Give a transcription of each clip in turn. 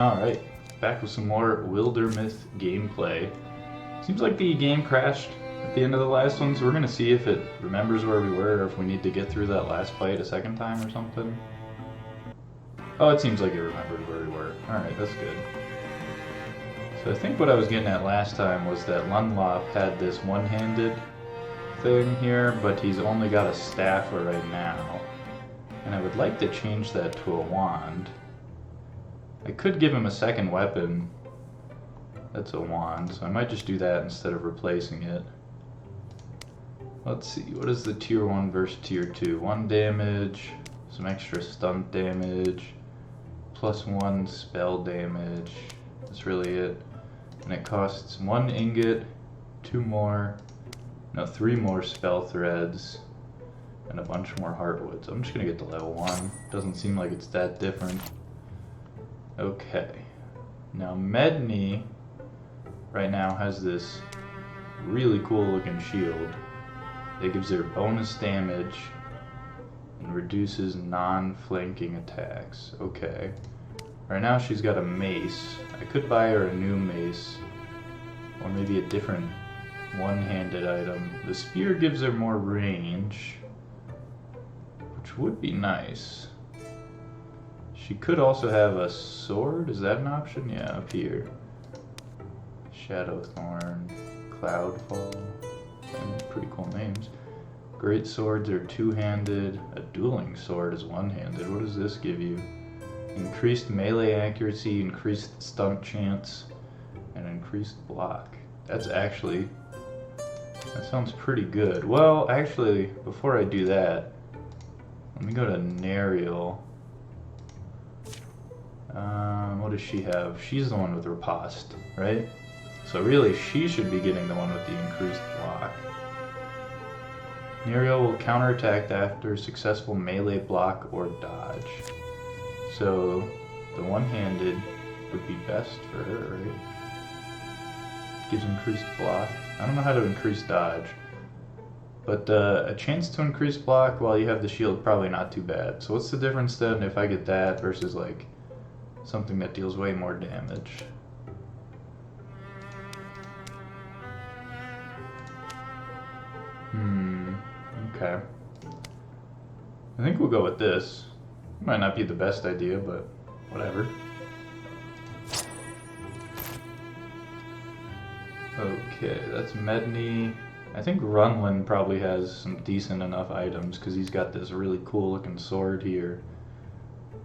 Alright, back with some more Wildermyth gameplay. Seems like the game crashed at the end of the last one, so we're gonna see if it remembers where we were or if we need to get through that last fight a second time or something. Oh, it seems like it remembered where we were. Alright, that's good. So I think what I was getting at last time was that Lunlop had this one-handed thing here, but he's only got a staff for right now. And I would like to change that to a wand. I could give him a second weapon. That's a wand, so I might just do that instead of replacing it. Let's see, what is the tier 1 versus tier 2? 1 damage, some extra stunt damage, +1 spell damage. That's really it. And it costs 1 ingot, 3 more spell threads, and a bunch more heartwoods. I'm just gonna get to level 1. Doesn't seem like it's that different. Okay, now Medney right now has this really cool looking shield that gives her bonus damage and reduces non-flanking attacks. Okay, right now she's got a mace. I could buy her a new mace or maybe a different one-handed item. The spear gives her more range, which would be nice. She could also have a sword. Is that an option? Yeah, up here. Shadowthorn, Cloudfall. Pretty cool names. Great swords are two-handed. A dueling sword is one-handed. What does this give you? Increased melee accuracy, increased stunt chance, and increased block. That sounds pretty good. Well, actually, before I do that, let me go to Nariel. What does she have? She's the one with riposte, right? So really, she should be getting the one with the increased block. Nariel will counterattack after successful melee block or dodge. So the one-handed would be best for her, right? Gives increased block. I don't know how to increase dodge, but a chance to increase block while you have the shield, probably not too bad. So what's the difference then if I get that versus like something that deals way more damage? Okay. I think we'll go with this. Might not be the best idea, but whatever. Okay, that's Medney. I think Runlin probably has some decent enough items because he's got this really cool looking sword here,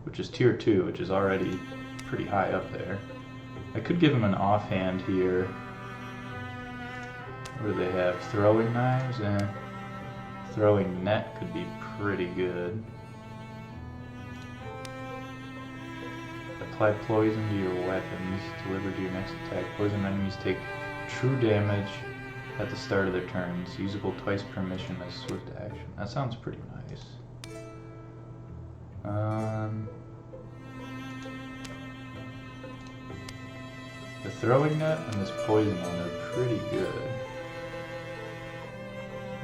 which is tier 2, which is already pretty high up there. I could give him an offhand here. What do they have? Throwing knives? Throwing net could be pretty good. Apply poison to your weapons. Deliver to your next attack. Poison enemies take true damage at the start of their turns. Usable twice per mission as swift action. That sounds pretty nice. The throwing net and this poison one are pretty good.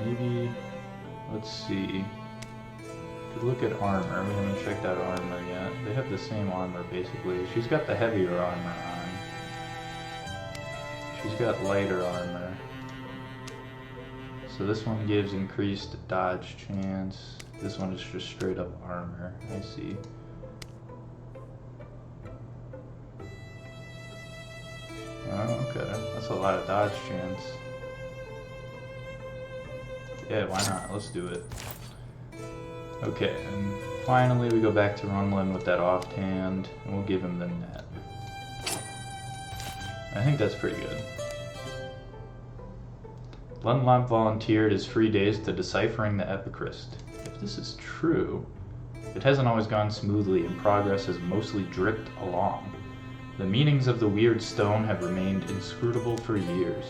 Maybe, let's see. Could look at armor. We haven't checked out armor yet. They have the same armor basically. She's got the heavier armor on. She's got lighter armor. So this one gives increased dodge chance. This one is just straight up armor. I see. Oh, okay. That's a lot of dodge chance. Yeah, why not? Let's do it. Okay, and finally we go back to Runlin with that offhand, and we'll give him the net. I think that's pretty good. Lunlop volunteered his free days to deciphering the Epicryst. If this is true, it hasn't always gone smoothly and progress has mostly dripped along. The meanings of the weird stone have remained inscrutable for years,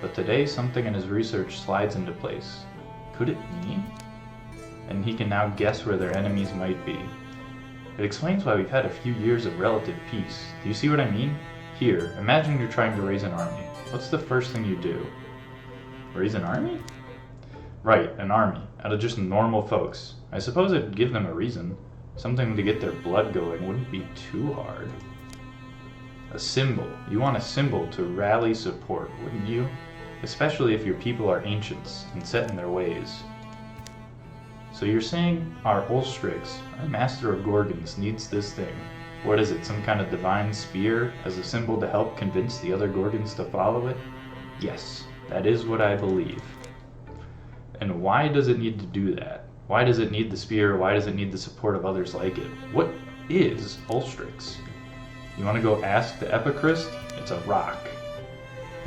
but today something in his research slides into place. Could it mean? And he can now guess where their enemies might be. It explains why we've had a few years of relative peace. Do you see what I mean? Here, imagine you're trying to raise an army. What's the first thing you do? Raise an army? Right, an army, out of just normal folks. I suppose it'd give them a reason. Something to get their blood going wouldn't be too hard. A symbol. You want a symbol to rally support, wouldn't you? Especially if your people are ancients and set in their ways. So you're saying our Ulstryx, our master of Gorgons, needs this thing. What is it, some kind of divine spear as a symbol to help convince the other Gorgons to follow it? Yes, that is what I believe. And why does it need to do that? Why does it need the spear? Why does it need the support of others like it? What is Ulstryx? You want to go ask the Epichrist? It's a rock.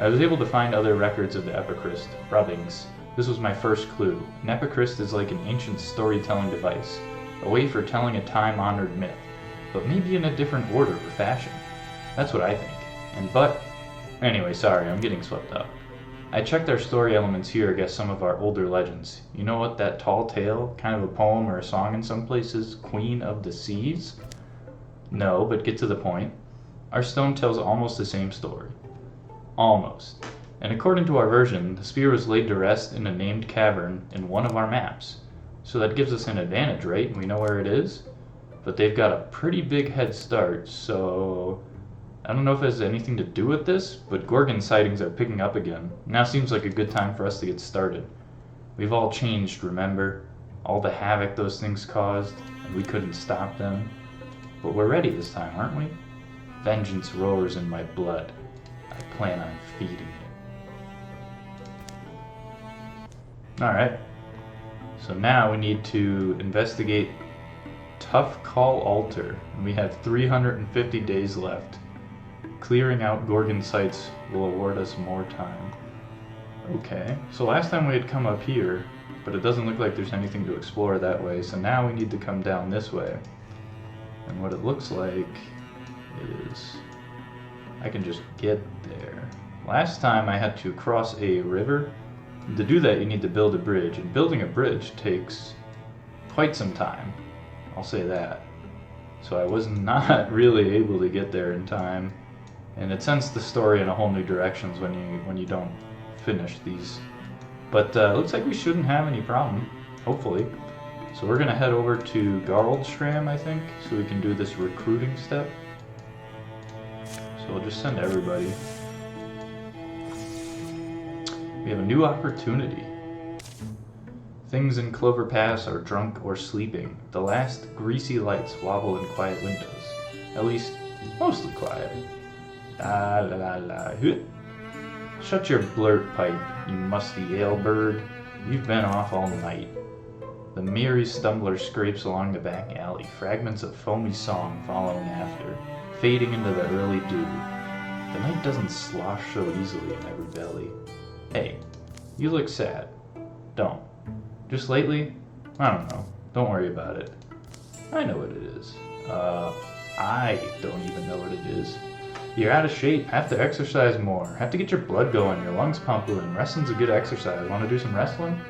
I was able to find other records of the Epichrist, rubbings. This was my first clue. An Epichrist is like an ancient storytelling device, a way for telling a time-honored myth, but maybe in a different order or fashion. That's what I think. Anyway, sorry, I'm getting swept up. I checked our story elements here against some of our older legends. You know what that tall tale, kind of a poem or a song in some places, Queen of the Seas? No, but get to the point. Our stone tells almost the same story. Almost. And according to our version, the spear was laid to rest in a named cavern in one of our maps. So that gives us an advantage, right? We know where it is. But they've got a pretty big head start, so I don't know if it has anything to do with this, but Gorgon sightings are picking up again. Now seems like a good time for us to get started. We've all changed, remember? All the havoc those things caused, and we couldn't stop them. But we're ready this time, aren't we? Vengeance roars in my blood. I plan on feeding it. Alright, so now we need to investigate Tough Call Altar, and we have 350 days left. Clearing out Gorgon sites will award us more time. Okay, so last time we had come up here, but it doesn't look like there's anything to explore that way, so now we need to come down this way. And what it looks like is I can just get there. Last time I had to cross a river. To do that you need to build a bridge, and building a bridge takes quite some time. I'll say that. So I was not really able to get there in time, and it sends the story in a whole new directions when you don't finish these. But looks like we shouldn't have any problem, hopefully. So we're gonna head over to Garldstram, I think, so we can do this recruiting step. So we'll just send everybody. We have a new opportunity. Things in Clover Pass are drunk or sleeping. The last greasy lights wobble in quiet windows. At least, mostly quiet. La la la la. Shut your blurt pipe, you musty ale bird. You've been off all night. The merry stumbler scrapes along the back alley, fragments of foamy song following after, fading into the early dew. The night doesn't slosh so easily in every belly. Hey, you look sad. Don't. Just lately? I don't know. Don't worry about it. I know what it is. I don't even know what it is. You're out of shape. Have to exercise more. Have to get your blood going, your lungs pumping. Wrestling's a good exercise. Want to do some wrestling?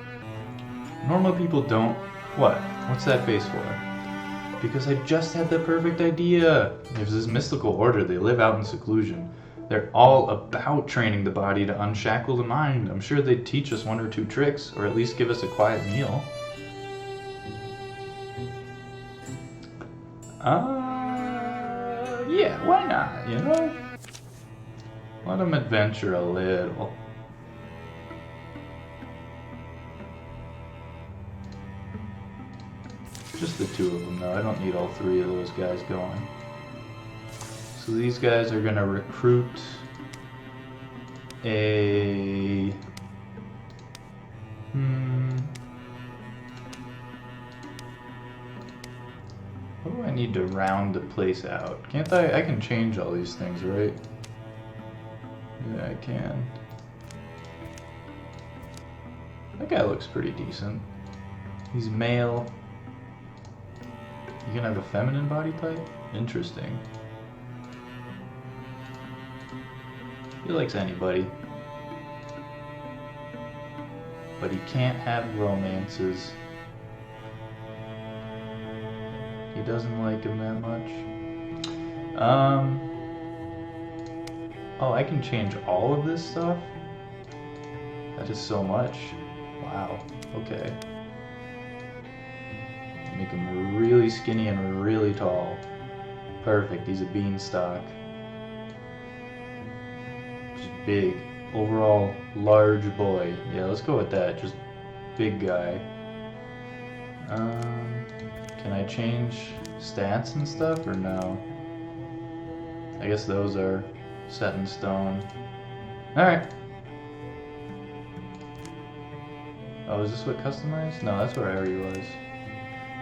Normal people don't. What? What's that face for? Because I just had the perfect idea. There's this mystical order. They live out in seclusion. They're all about training the body to unshackle the mind. I'm sure they'd teach us one or two tricks, or at least give us a quiet meal. Yeah, why not, you know? Let them adventure a little. Just the two of them, though. I don't need all three of those guys going. So these guys are gonna recruit a... What do I need to round the place out? Can't I? I can change all these things, right? Yeah, I can. That guy looks pretty decent. He's male. You can have a feminine body type? Interesting. He likes anybody. But he can't have romances. He doesn't like him that much. Oh, I can change all of this stuff? That is so much. Wow, okay. Make him really skinny and really tall. Perfect, he's a beanstalk. Big. Overall, large boy. Yeah, let's go with that. Just big guy. Can I change stats and stuff or no? I guess those are set in stone. Alright. Oh, is this what customized? No, that's where Ari was.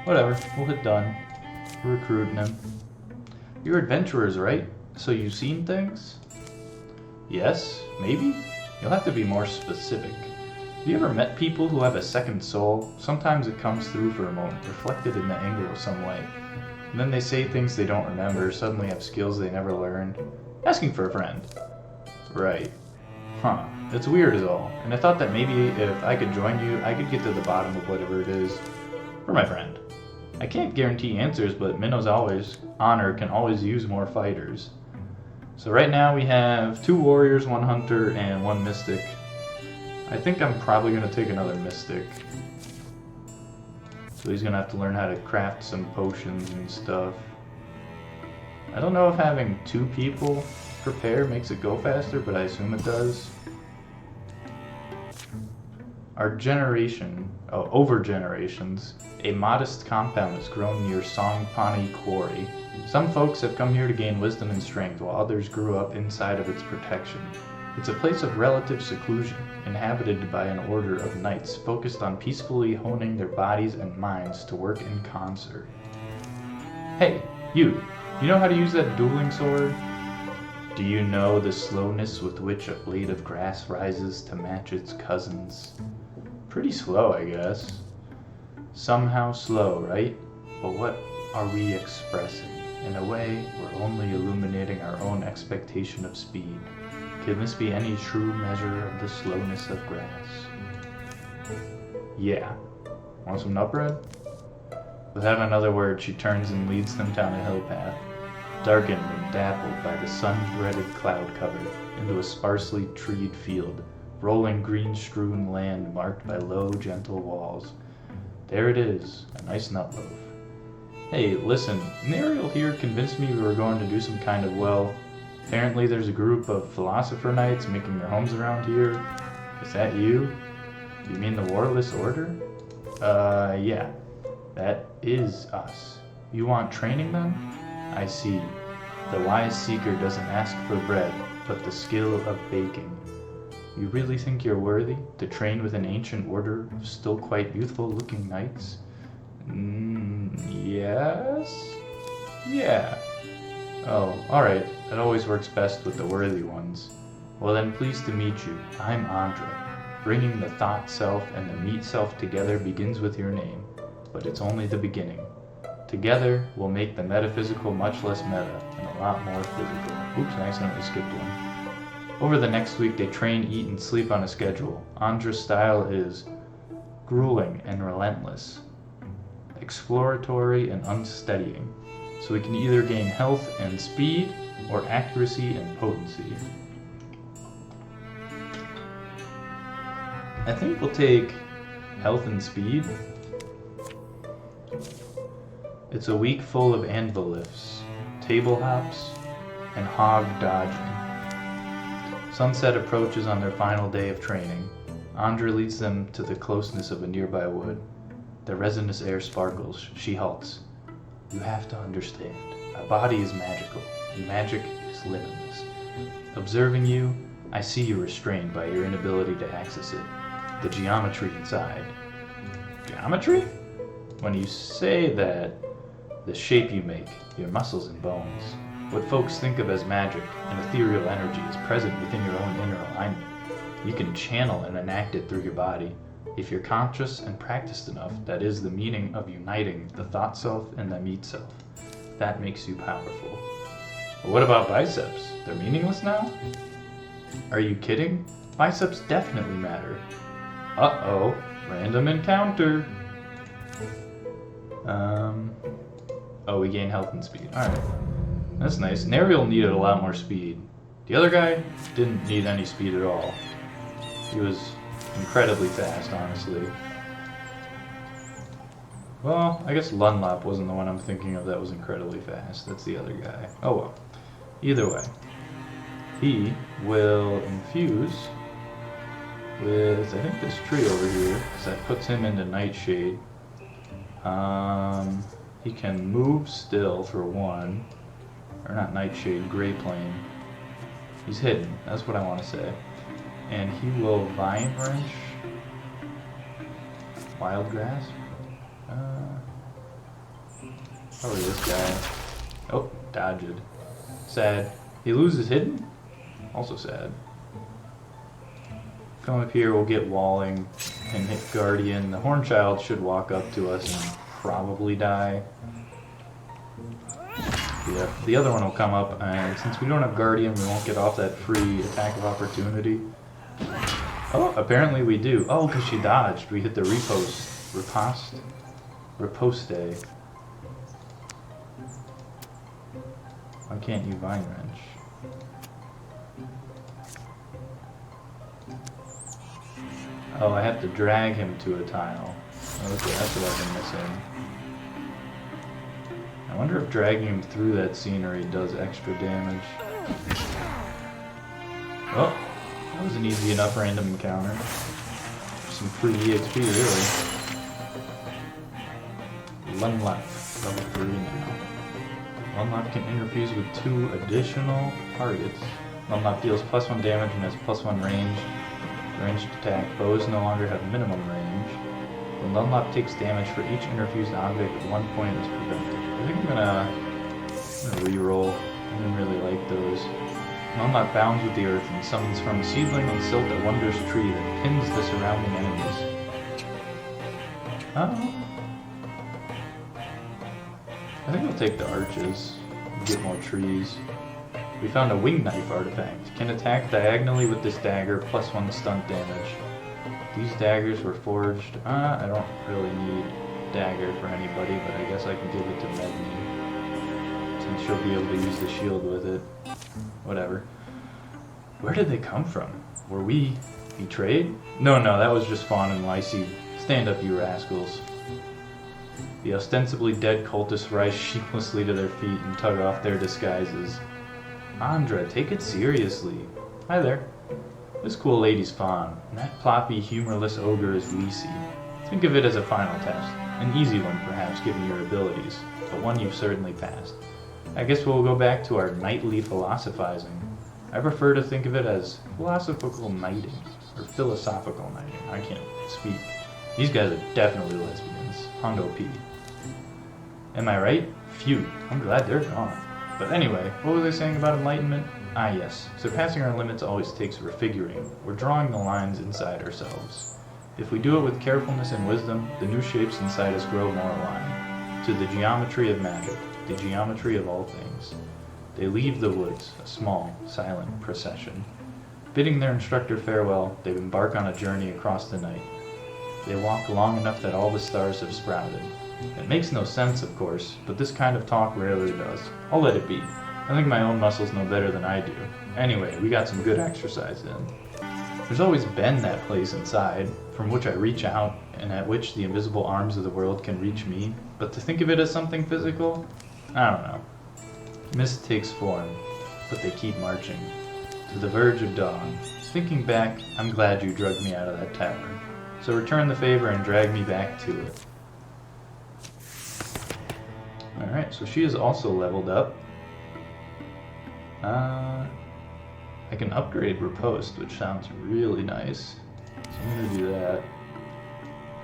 Whatever, we'll hit done. We're recruiting him. You're adventurers, right? So you've seen things? Yes? Maybe? You'll have to be more specific. Have you ever met people who have a second soul? Sometimes it comes through for a moment, reflected in the angle of some light. And then they say things they don't remember, suddenly have skills they never learned. Asking for a friend. Right. Huh. It's weird is all. And I thought that maybe if I could join you, I could get to the bottom of whatever it is. For my friend. I can't guarantee answers, but Minnow's honor can always use more fighters. So right now we have 2 warriors, 1 hunter, and 1 mystic. I think I'm probably going to take another mystic. So he's going to have to learn how to craft some potions and stuff. I don't know if having 2 people prepare makes it go faster, but I assume it does. Our generation, over generations, a modest compound has grown near Songpani Quarry. Some folks have come here to gain wisdom and strength, while others grew up inside of its protection. It's a place of relative seclusion, inhabited by an order of knights focused on peacefully honing their bodies and minds to work in concert. Hey, you know how to use that dueling sword? Do you know the slowness with which a blade of grass rises to match its cousins? Pretty slow, I guess. Somehow slow, right? But what are we expressing? In a way, we're only illuminating our own expectation of speed. Can this be any true measure of the slowness of grass? Yeah. Want some nut bread? Without another word, she turns and leads them down a hill path, darkened and dappled by the sun-threaded cloud cover, into a sparsely treed field, rolling green-strewn land marked by low, gentle walls. There it is, a nice nut loaf. Hey, listen, Nariel here convinced me we were going to do some kind of well. Apparently there's a group of philosopher knights making their homes around here. Is that you? You mean the Warless Order? Yeah. That is us. You want training then? I see. The wise seeker doesn't ask for bread, but the skill of baking. You really think you're worthy to train with an ancient order of still quite youthful-looking knights? Yes? Yeah. Oh, alright. That always works best with the worthy ones. Well then, pleased to meet you. I'm Andra. Bringing the thought self and the meat self together begins with your name, but it's only the beginning. Together, we'll make the metaphysical much less meta and a lot more physical. Oops, I accidentally skipped one. Over the next week, they train, eat, and sleep on a schedule. Andra's style is grueling and relentless, exploratory and unsteadying. So we can either gain health and speed, or accuracy and potency. I think we'll take health and speed. It's a week full of anvil lifts, table hops, and hog dodging. Sunset approaches on their final day of training. Andra leads them to the closeness of a nearby wood. The resinous air sparkles. She halts. You have to understand, a body is magical, and magic is limitless. Observing you, I see you restrained by your inability to access it. The geometry inside. Geometry? When you say that, the shape you make, your muscles and bones, what folks think of as magic, an ethereal energy, is present within your own inner alignment. You can channel and enact it through your body. If you're conscious and practiced enough, that is the meaning of uniting the thought self and the meat self. That makes you powerful. But what about biceps? They're meaningless now? Are you kidding? Biceps definitely matter. Uh-oh, random encounter. Oh, we gain health and speed. Alright. That's nice. Nariel needed a lot more speed. The other guy didn't need any speed at all. He was incredibly fast, honestly. Well, I guess Lunlop wasn't the one I'm thinking of that was incredibly fast. That's the other guy. Oh well. Either way. he will infuse with, I think, this tree over here, because that puts him into Nightshade. He can move still for 1. Or not Nightshade, Grey Plane. He's hidden, that's what I want to say. And he will Vine Wrench. Wild Grass. Probably this guy. Oh, dodged. Sad. He loses hidden? Also sad. Come up here, we'll get Walling and hit Guardian. The Hornchild should walk up to us and probably die. Yeah, the other one will come up, and since we don't have Guardian, we won't get off that free attack of opportunity. Oh, apparently we do. Oh, because she dodged. We hit the riposte. Why can't you Vine Wrench? Oh, I have to drag him to a tile. Okay, that's what I've been missing. I wonder if dragging him through that scenery does extra damage. Oh, that was an easy enough random encounter. Some free EXP, really. Lunlock, level 3 now. Lunlock can interfuse with 2 additional targets. Lunlock deals +1 damage and has +1 range. Ranged attack. Bows no longer have minimum range. When Lunlock takes damage for each interfused object, 1 point is prevented. I think I'm gonna reroll. I didn't really like those. Lunlock bounds with the earth and summons from a seedling and silt a wondrous tree that pins the surrounding enemies. I think I'll take the arches and get more trees. We found a wing knife artifact. Can attack diagonally with this dagger, +1 stunt damage. These daggers were forged. I don't really need dagger for anybody, but I guess I can give it to Medney, since she'll be able to use the shield with it. Whatever. Where did they come from? Were we betrayed? No, that was just Fawn and Lycie. Stand up, you rascals. The ostensibly dead cultists rise sheepishly to their feet and tug off their disguises. Andra, take it seriously. Hi there. This cool lady's Fawn, and that ploppy, humorless ogre is Lycie. Think of it as a final test. An easy one, perhaps, given your abilities, but one you've certainly passed. I guess we'll go back to our nightly philosophizing. I prefer to think of it as philosophical knighting, or philosophical knighting. I can't speak. These guys are definitely lesbians. Hondo P. Am I right? Phew, I'm glad they're gone. But anyway, what was I saying about enlightenment? Ah yes, surpassing our limits always takes refiguring. We're drawing the lines inside ourselves. If we do it with carefulness and wisdom, the new shapes inside us grow more aligned. To the geometry of magic, the geometry of all things. They leave the woods, a small, silent procession. Bidding their instructor farewell, they embark on a journey across the night. They walk long enough that all the stars have sprouted. It makes no sense, of course, but this kind of talk rarely does. I'll let it be. I think my own muscles know better than I do. Anyway, we got some good exercise in. There's always been that place inside, from which I reach out, and at which the invisible arms of the world can reach me, but to think of it as something physical? I don't know. Mist takes form, but they keep marching. To the verge of dawn. Thinking back, I'm glad you drugged me out of that tavern. So return the favor and drag me back to it. Alright, so she is also leveled up. I can upgrade Riposte, which sounds really nice. So I'm going to do that.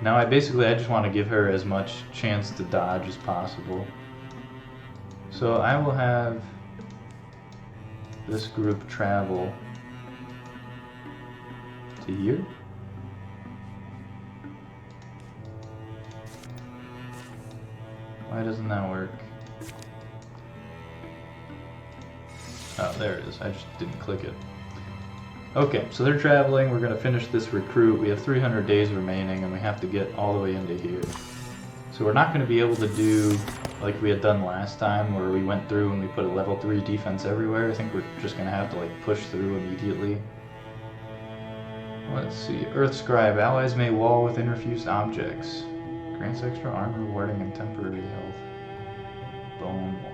Now I just want to give her as much chance to dodge as possible. So I will have this group travel to here. Why doesn't that work? Oh, there it is. I just didn't click it. Okay, so they're traveling. We're going to finish this recruit. We have 300 days remaining, and we have to get all the way into here. So we're not going to be able to do like we had done last time, where we went through and we put a level 3 defense everywhere. I think we're just going to have to like push through immediately. Let's see. Earth Scribe. Allies may wall with interfused objects. Grants extra armor, warding, and temporary health. Bone wall.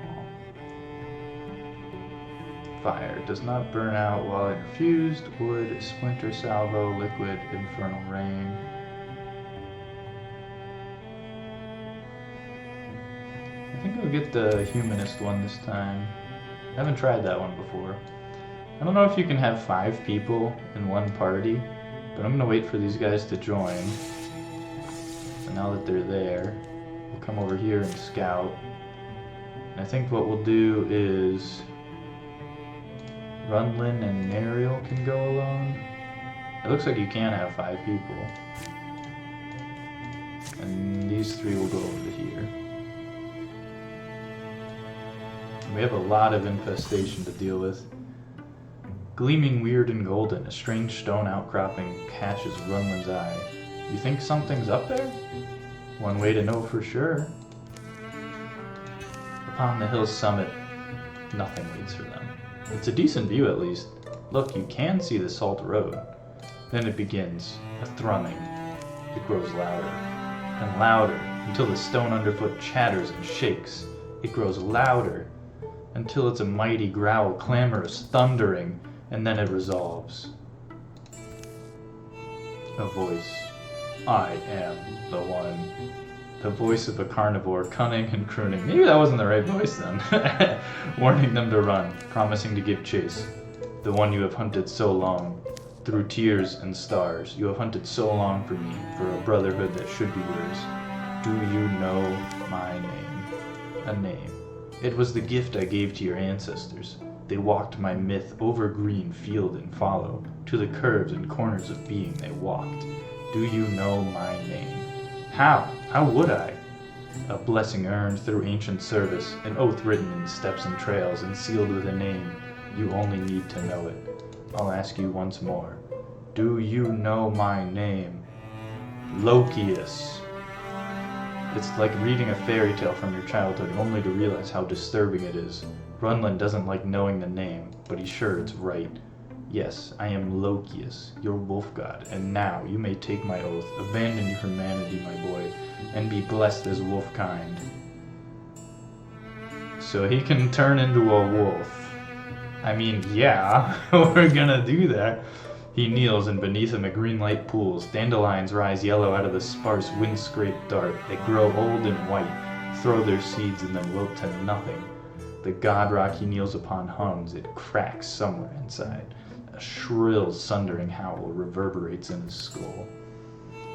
Fire. Does not burn out while infused. Wood, splinter salvo, liquid, infernal rain. I think I'll get the humanist one this time. I haven't tried that one before. I don't know if you can have 5 people in one party, but I'm gonna wait for these guys to join. And now that they're there, we'll come over here and scout. And I think what we'll do is Runlin and Nariel can go alone. It looks like you can have 5 people. And these 3 will go over to here. And we have a lot of infestation to deal with. Gleaming weird and golden, a strange stone outcropping catches Runlin's eye. You think something's up there? One way to know for sure. Upon the hill's summit, nothing waits for them. It's a decent view at least. Look, you can see the salt road. Then it begins, a thrumming. It grows louder and louder until the stone underfoot chatters and shakes. It grows louder until it's a mighty growl, clamorous, thundering, and then it resolves. A voice. I am the one. The voice of a carnivore, cunning and crooning. Maybe that wasn't the right voice then. Warning them to run, promising to give chase. The one you have hunted so long. Through tears and stars, you have hunted so long for me, for a brotherhood that should be yours. Do you know my name? A name. It was the gift I gave to your ancestors. They walked my myth over green field and fallow. To the curves and corners of being they walked. Do you know my name? How? How would I? A blessing earned through ancient service, an oath written in steps and trails and sealed with a name. You only need to know it. I'll ask you once more. Do you know my name? Lokius. It's like reading a fairy tale from your childhood only to realize how disturbing it is. Runlin doesn't like knowing the name, but he's sure it's right. Yes, I am Lokius, your wolf god, and now you may take my oath, abandon your humanity, my boy, and be blessed as wolf kind. So he can turn into a wolf. I mean, yeah, we're gonna do that. He kneels, and beneath him a green light pools. Dandelions rise yellow out of the sparse wind-scraped dark. They grow old and white, throw their seeds and then wilt to nothing. The god rock he kneels upon hums. It cracks somewhere inside. A shrill, sundering howl reverberates in his skull.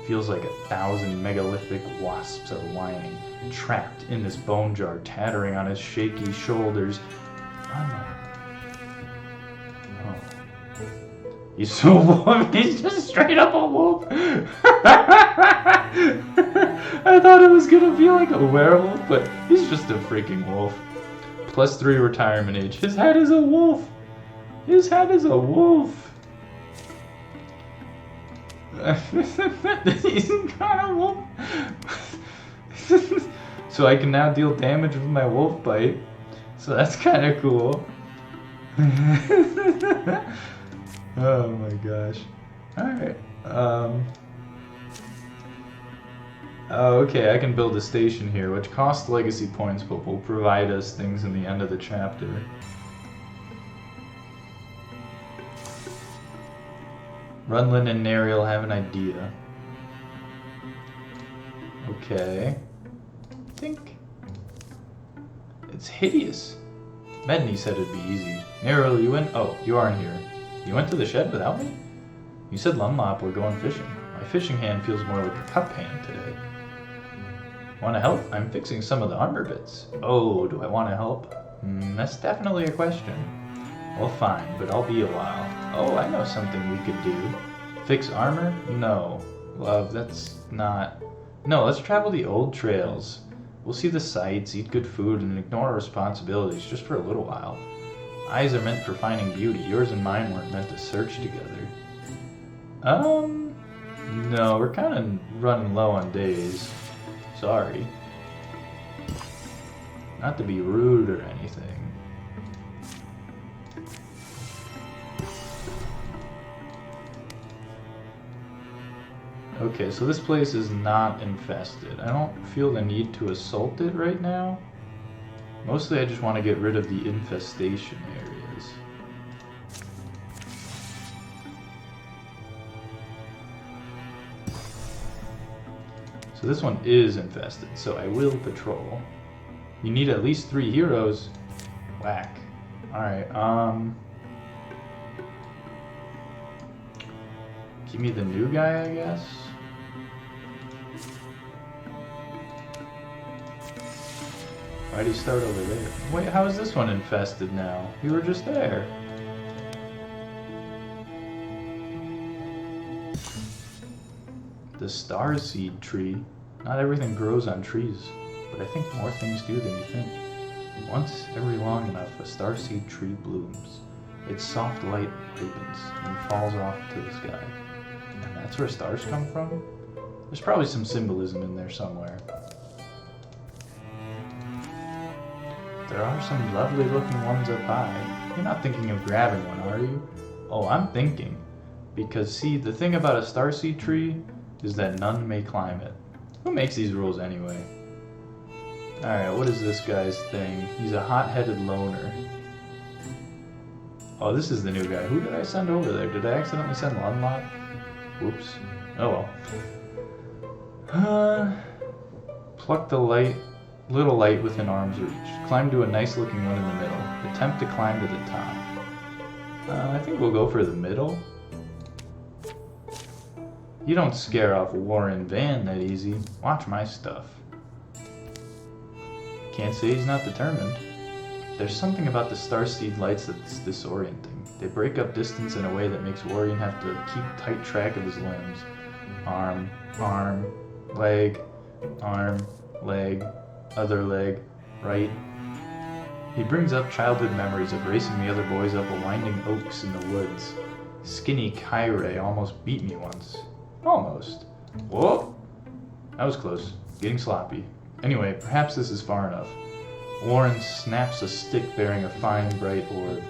Feels like 1,000 megalithic wasps are whining, trapped in this bone jar, tattering on his shaky shoulders. He's so wolf. He's just straight up a wolf. I thought it was gonna be like a werewolf, but he's just a freaking wolf. +3 retirement age. His head is a wolf. His head is a wolf. He's got a wolf. So I can now deal damage with my wolf bite. So that's kind of cool. Oh my gosh. Alright. Okay, I can build a station here, which costs legacy points, but will provide us things in the end of the chapter. Runlin and Nariel have an idea. Okay. I think it's hideous. Medney said it'd be easy. Nariel, you went? Oh, you aren't here. You went to the shed without me? You said Lunlop were going fishing. My fishing hand feels more like a cup hand today. Want to help? I'm fixing some of the armor bits. Oh, do I want to help? That's definitely a question. Well, fine, but I'll be a while. Oh, I know something we could do. Fix armor? No. Love, that's not... No, let's travel the old trails. We'll see the sights, eat good food, and ignore our responsibilities just for a little while. Eyes are meant for finding beauty. Yours and mine weren't meant to search together. No, we're kind of running low on days. Sorry. Not to be rude or anything. Okay, so this place is not infested. I don't feel the need to assault it right now. Mostly I just want to get rid of the infestation areas. So this one is infested, so I will patrol. You need at least 3 heroes. Whack. Alright, give me the new guy, I guess. Why'd he start over there? Wait, how is this one infested now? You were just there. The starseed tree. Not everything grows on trees, but I think more things do than you think. Once every long enough, a starseed tree blooms. Its soft light ripens and falls off to the sky. And that's where stars come from? There's probably some symbolism in there somewhere. There are some lovely looking ones up high. You're not thinking of grabbing one, are you? Oh, I'm thinking. Because see, the thing about a starseed tree is that none may climb it. Who makes these rules anyway? Alright, what is this guy's thing? He's a hot-headed loner. Oh, this is the new guy. Who did I send over there? Did I accidentally send Lunlock? Whoops. Oh well. Pluck the little light within arm's reach. Climb to a nice looking one in the middle. Attempt to climb to the top. I think we'll go for the middle. You don't scare off Warren Van that easy. Watch my stuff. Can't say he's not determined. There's something about the starseed lights that's disorienting. They break up distance in a way that makes Warren have to keep tight track of his limbs. Arm, leg, other leg, right. He brings up childhood memories of racing the other boys up a winding oaks in the woods. Skinny Kyrie almost beat me once. Almost. Whoa! That was close. Getting sloppy. Anyway, perhaps this is far enough. Warren snaps a stick bearing a fine, bright orb.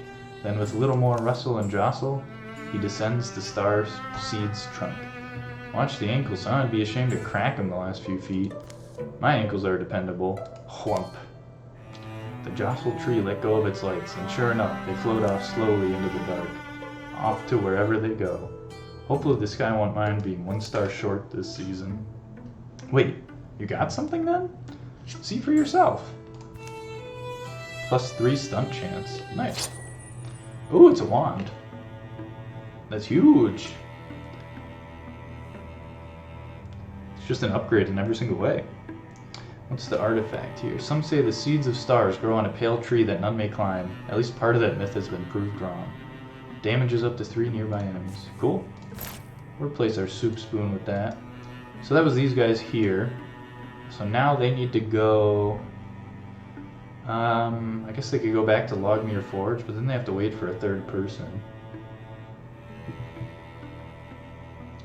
Then with little more rustle and jostle, he descends the starseed's trunk. Watch the ankles, huh? I'd be ashamed to crack him the last few feet. My ankles are dependable. Whump. The jostled tree let go of its lights, and sure enough, they float off slowly into the dark. Off to wherever they go. Hopefully this guy won't mind being 1 star short this season. Wait, you got something then? See for yourself. +3 stunt chance. Nice. Ooh, it's a wand. That's huge. It's just an upgrade in every single way. What's the artifact here? Some say the seeds of stars grow on a pale tree that none may climb. At least part of that myth has been proved wrong. Damages up to 3 nearby enemies. Cool. We'll replace our soup spoon with that. So that was these guys here. So now they need to go... I guess they could go back to Logmere Forge, but then they have to wait for a 3rd person.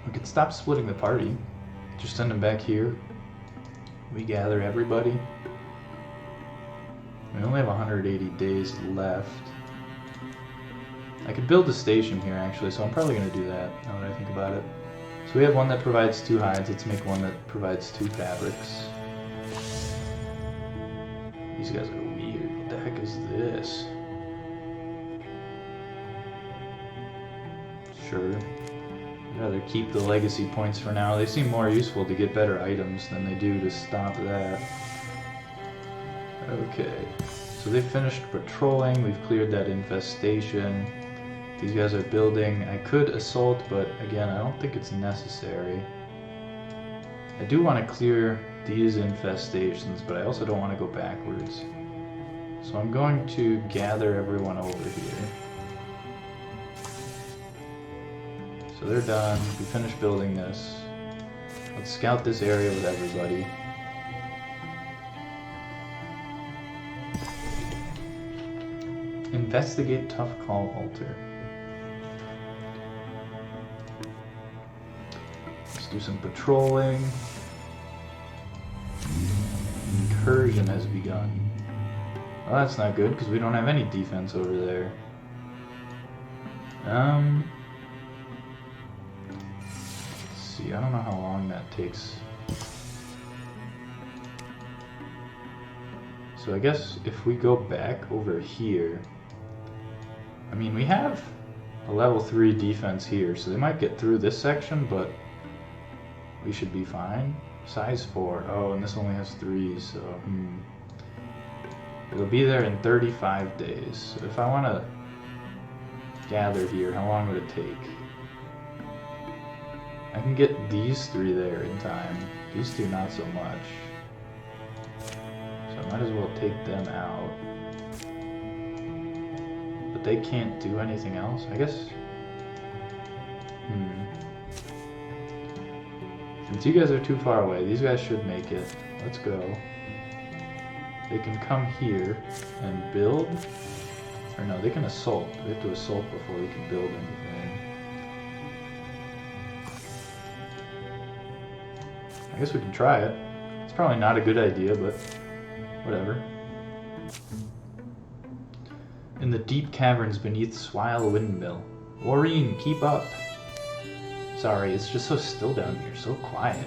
We could stop splitting the party. Just send them back here. We gather everybody. We only have 180 days left. I could build a station here actually, so I'm probably going to do that now that I think about it. So we have one that provides 2 hides. Let's make one that provides 2 fabrics. These guys are weird. What the heck is this? Sure. I'd rather keep the legacy points for now. They seem more useful to get better items than they do to stop that. Okay. So they finished patrolling. We've cleared that infestation. These guys are building. I could assault, but again, I don't think it's necessary. I do want to clear these infestations, but I also don't want to go backwards. So I'm going to gather everyone over here. So they're done. We finished building this. Let's scout this area with everybody. Investigate Tough Call Altar. Let's do some patrolling. Incursion has begun. Well, that's not good because we don't have any defense over there. Let's see, I don't know how long that takes. So I guess if we go back over here, I mean, we have a level 3 defense here, so they might get through this section, but we should be fine. Size 4. Oh, and this only has 3, so it'll be there in 35 days. So if I want to gather here, how long would it take? I can get these 3 there in time. These 2 not so much. So I might as well take them out. But they can't do anything else, I guess. Since you guys are too far away, these guys should make it. Let's go. They can come here and build. Or no, they can assault. We have to assault before we can build anything. I guess we can try it. It's probably not a good idea, but whatever. In the deep caverns beneath Swile Windmill. Warreen, keep up! Sorry, it's just so still down here, so quiet.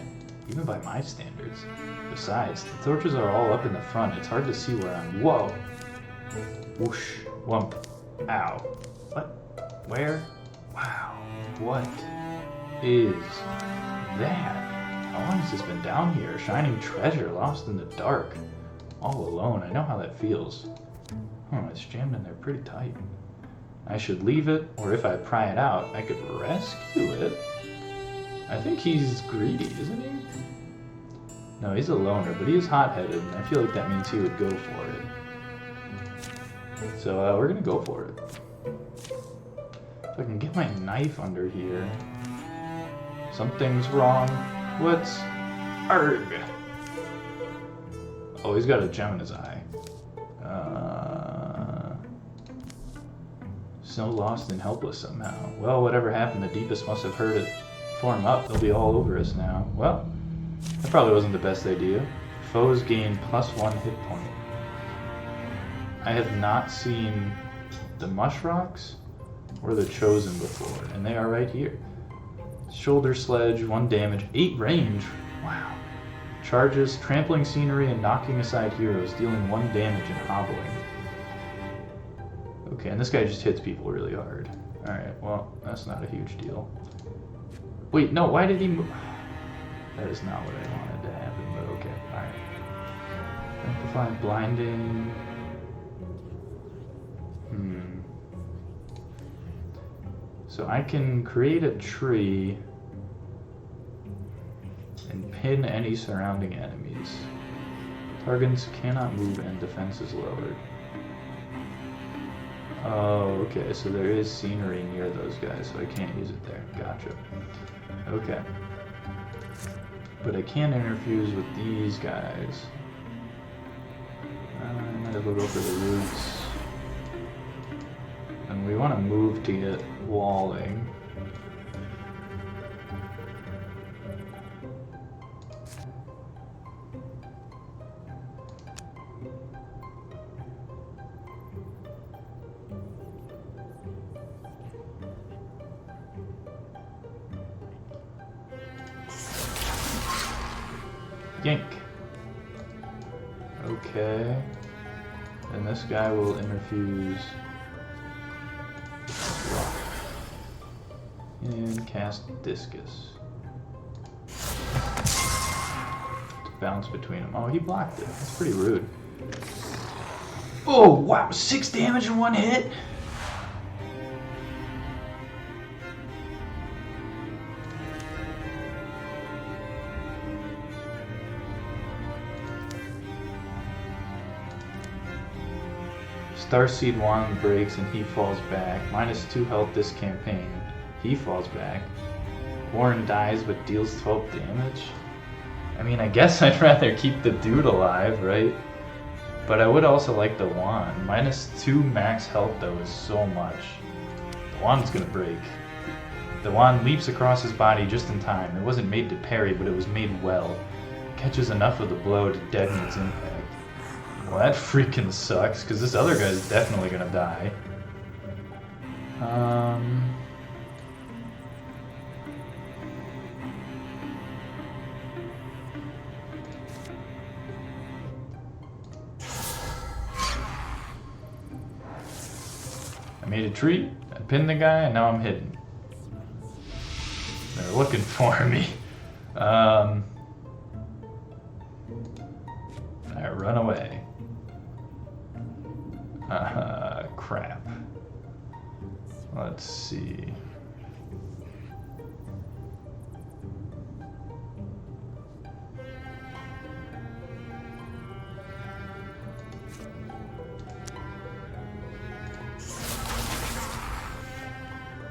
Even by my standards. Besides, the torches are all up in the front. It's hard to see where I'm... Whoa! Whoosh. Whump. Ow. What? Where? Wow. What is that? How long has this been down here? A shining treasure lost in the dark. All alone. I know how that feels. It's jammed in there pretty tight. I should leave it, or if I pry it out, I could rescue it. I think he's greedy, isn't he? No, he's a loner, but he is hot-headed, and I feel like that means he would go for it. So we're gonna go for it. If I can get my knife under here. Something's wrong. What's... Arg! Oh, he's got a gem in his eye. So lost and helpless somehow. Well, whatever happened, the deepest must have heard it form up. They'll be all over us now. Well, that probably wasn't the best idea. Foes gain +1 hit point. I have not seen the Mushrocks or the Chosen before, and they are right here. Shoulder Sledge, 1 damage, 8 range. Wow. Charges, trampling scenery, and knocking aside heroes, dealing 1 damage and hobbling. Okay, and this guy just hits people really hard. Alright, well, that's not a huge deal. Wait, no, why did he move? That is not what I wanted to happen, but okay, alright. Amplify blinding. So I can create a tree and pin any surrounding enemies. Targets cannot move and defense is lowered. Oh, okay, so there is scenery near those guys, so I can't use it there. Gotcha. Okay. But I can interfuse with these guys. I might as well go for the roots. And we want to move to get walling. Yank. Okay. And this guy will interfuse rock. And cast Discus. To bounce between them. Oh, he blocked it. That's pretty rude. Oh, wow. 6 damage in 1 hit? Starseed wand breaks and he falls back. -2 health this campaign. He falls back. Warren dies but deals 12 damage. I mean, I guess I'd rather keep the dude alive, right? But I would also like the wand. -2 max health though is so much. The wand's gonna break. The wand leaps across his body just in time. It wasn't made to parry, but it was made well. Catches enough of the blow to deaden its impact. Well, that freaking sucks, because this other guy's definitely gonna die. I made a tree, I pinned the guy, and now I'm hidden. They're looking for me. Alright, run away. Crap. Let's see.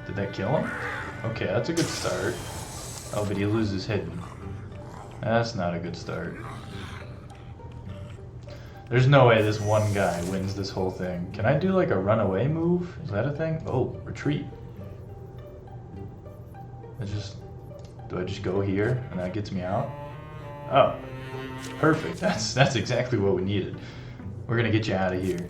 Did that kill him? Okay, that's a good start. Oh, but he loses hidden. That's not a good start. There's no way this one guy wins this whole thing. Can I do like a runaway move? Is that a thing? Oh, retreat. Do I just go here and that gets me out? Oh, perfect. That's exactly what we needed. We're gonna get you out of here.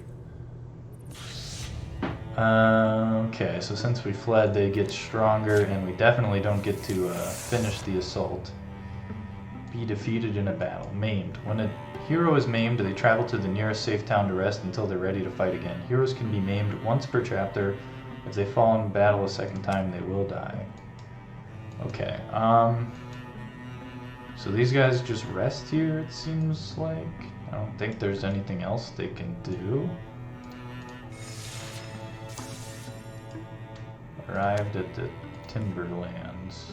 Okay, so since we fled, they get stronger, and we definitely don't get to finish the assault. Be defeated in a battle. Maimed. When a hero is maimed, they travel to the nearest safe town to rest until they're ready to fight again. Heroes can be maimed once per chapter. If they fall in battle a second time, they will die. Okay, so these guys just rest here, it seems like. I don't think there's anything else they can do. Arrived at the Timberlands.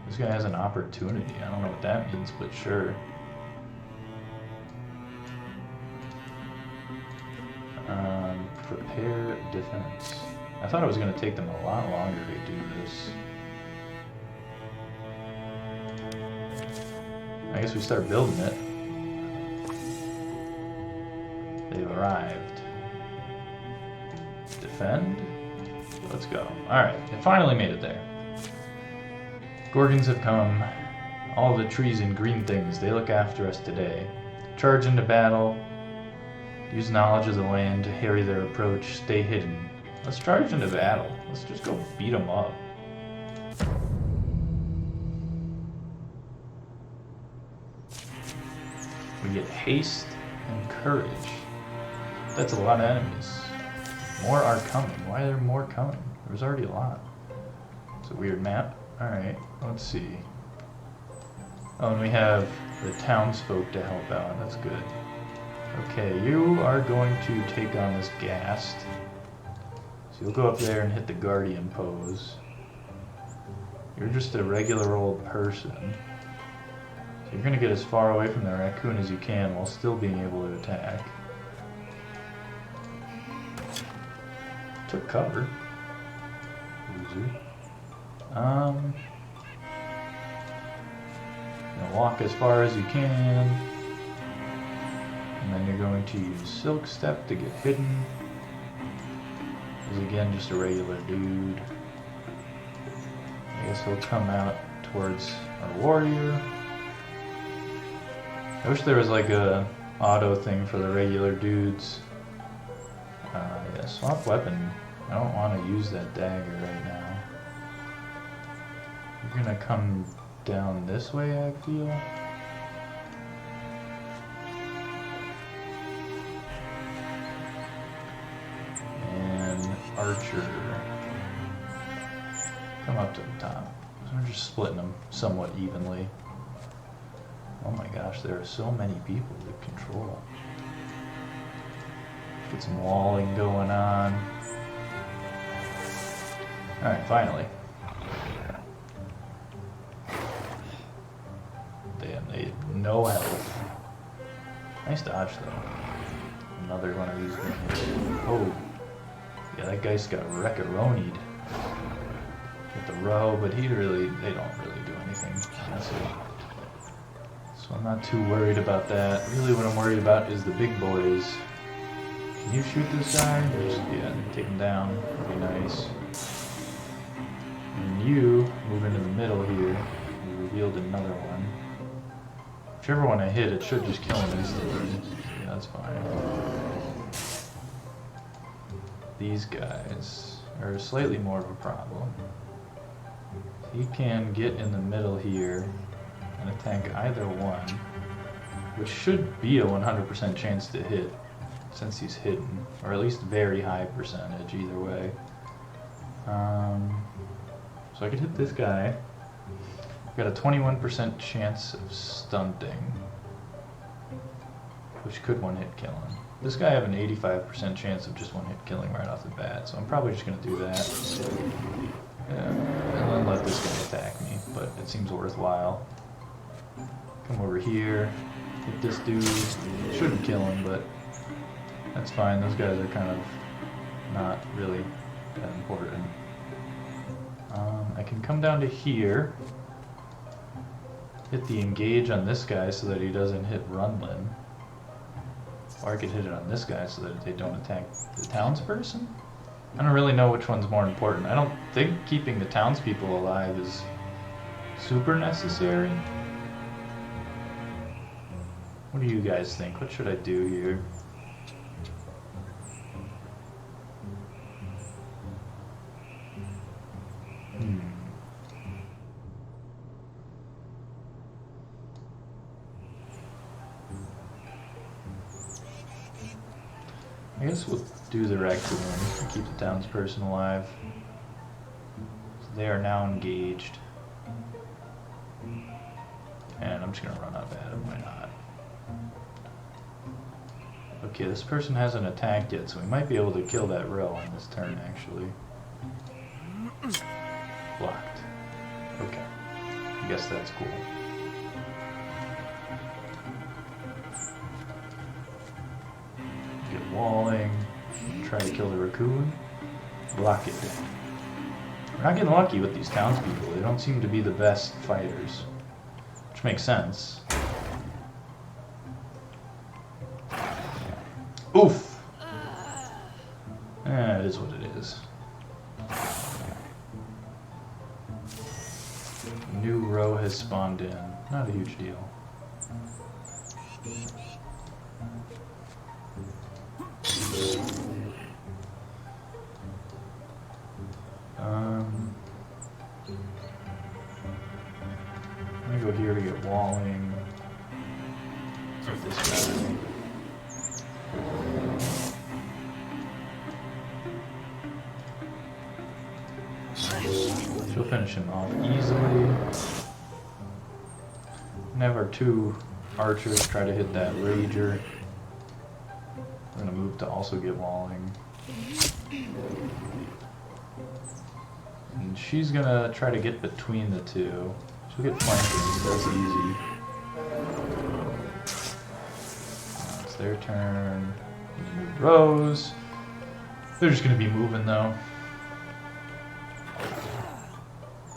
This guy has an opportunity. I don't know what that means, but sure. Prepare defense. I thought it was going to take them a lot longer to do this. I guess we start building it. They've arrived. Defend. Let's go. Alright, it finally made it there. Gorgons have come. All the trees and green things, they look after us today. Charge into battle. Use knowledge of the land to harry their approach. Stay hidden. Let's charge into battle. Let's just go beat them up. We get haste and courage. That's a lot of enemies. More are coming. Why are there more coming? There was already a lot. It's a weird map. Alright, let's see. Oh, and we have the townsfolk to help out. That's good. Okay, you are going to take on this Ghast. So you'll go up there and hit the Guardian pose. You're just a regular old person. So you're going to get as far away from the raccoon as you can while still being able to attack. Took cover. Loser. Walk as far as you can. And then you're going to use Silk Step to get hidden. He's again just a regular dude. I guess he'll come out towards our warrior. I wish there was like a auto thing for the regular dudes. Yeah, swap weapon. I don't want to use that dagger right now. You're gonna come down this way, I feel. And Archer. Come up to the top. So we're just splitting them somewhat evenly. Oh my gosh, there are so many people to control. Get some walling going on. Alright, finally. Damn, they had no health. Nice dodge though. Another one of these things. Oh. Yeah, that guy's got wreck-a-ronied. Get the row, but they don't really do anything. So I'm not too worried about that. Really what I'm worried about is the big boys. Can you shoot this guy? Just, yeah, take him down. That'd be nice. And you move into the middle here. We revealed another one. Whichever one I hit, it should just kill him instantly. Yeah, that's fine. These guys are slightly more of a problem. He can get in the middle here and attack either one, which should be a 100% chance to hit since he's hidden, or at least very high percentage either way. So I could hit this guy. Got a 21% chance of stunting, which could one-hit kill him. This guy I have an 85% chance of just one-hit killing right off the bat, so I'm probably just going to do that. And then let this guy attack me, but it seems worthwhile. Come over here, hit this dude. Shouldn't kill him, but that's fine. Those guys are kind of not really that important. I can come down to here, hit the engage on this guy so that he doesn't hit Runlin. Or I could hit it on this guy so that they don't attack the townsperson? I don't really know which one's more important. I don't think keeping the townspeople alive is super necessary. What do you guys think? What should I do here? I guess we'll do the raccoon to keep the townsperson alive. So they are now engaged. And I'm just gonna run up at him, why not? Okay, this person hasn't attacked yet, so we might be able to kill that row on this turn, actually. Blocked. Okay. I guess that's cool. Get walling. Try to kill the raccoon. Block it. We're not getting lucky with these townspeople. They don't seem to be the best fighters. Which makes sense. Oof! It is what it is. New row has spawned in. Not a huge deal. I'm gonna go here to get walling. With this guy. She'll finish him off easily. And have our two archers try to hit that rager. We're gonna move to also get walling. And she's gonna try to get between the two. She'll get flanking, so that's easy. It's their turn. Move rows. They're just gonna be moving though.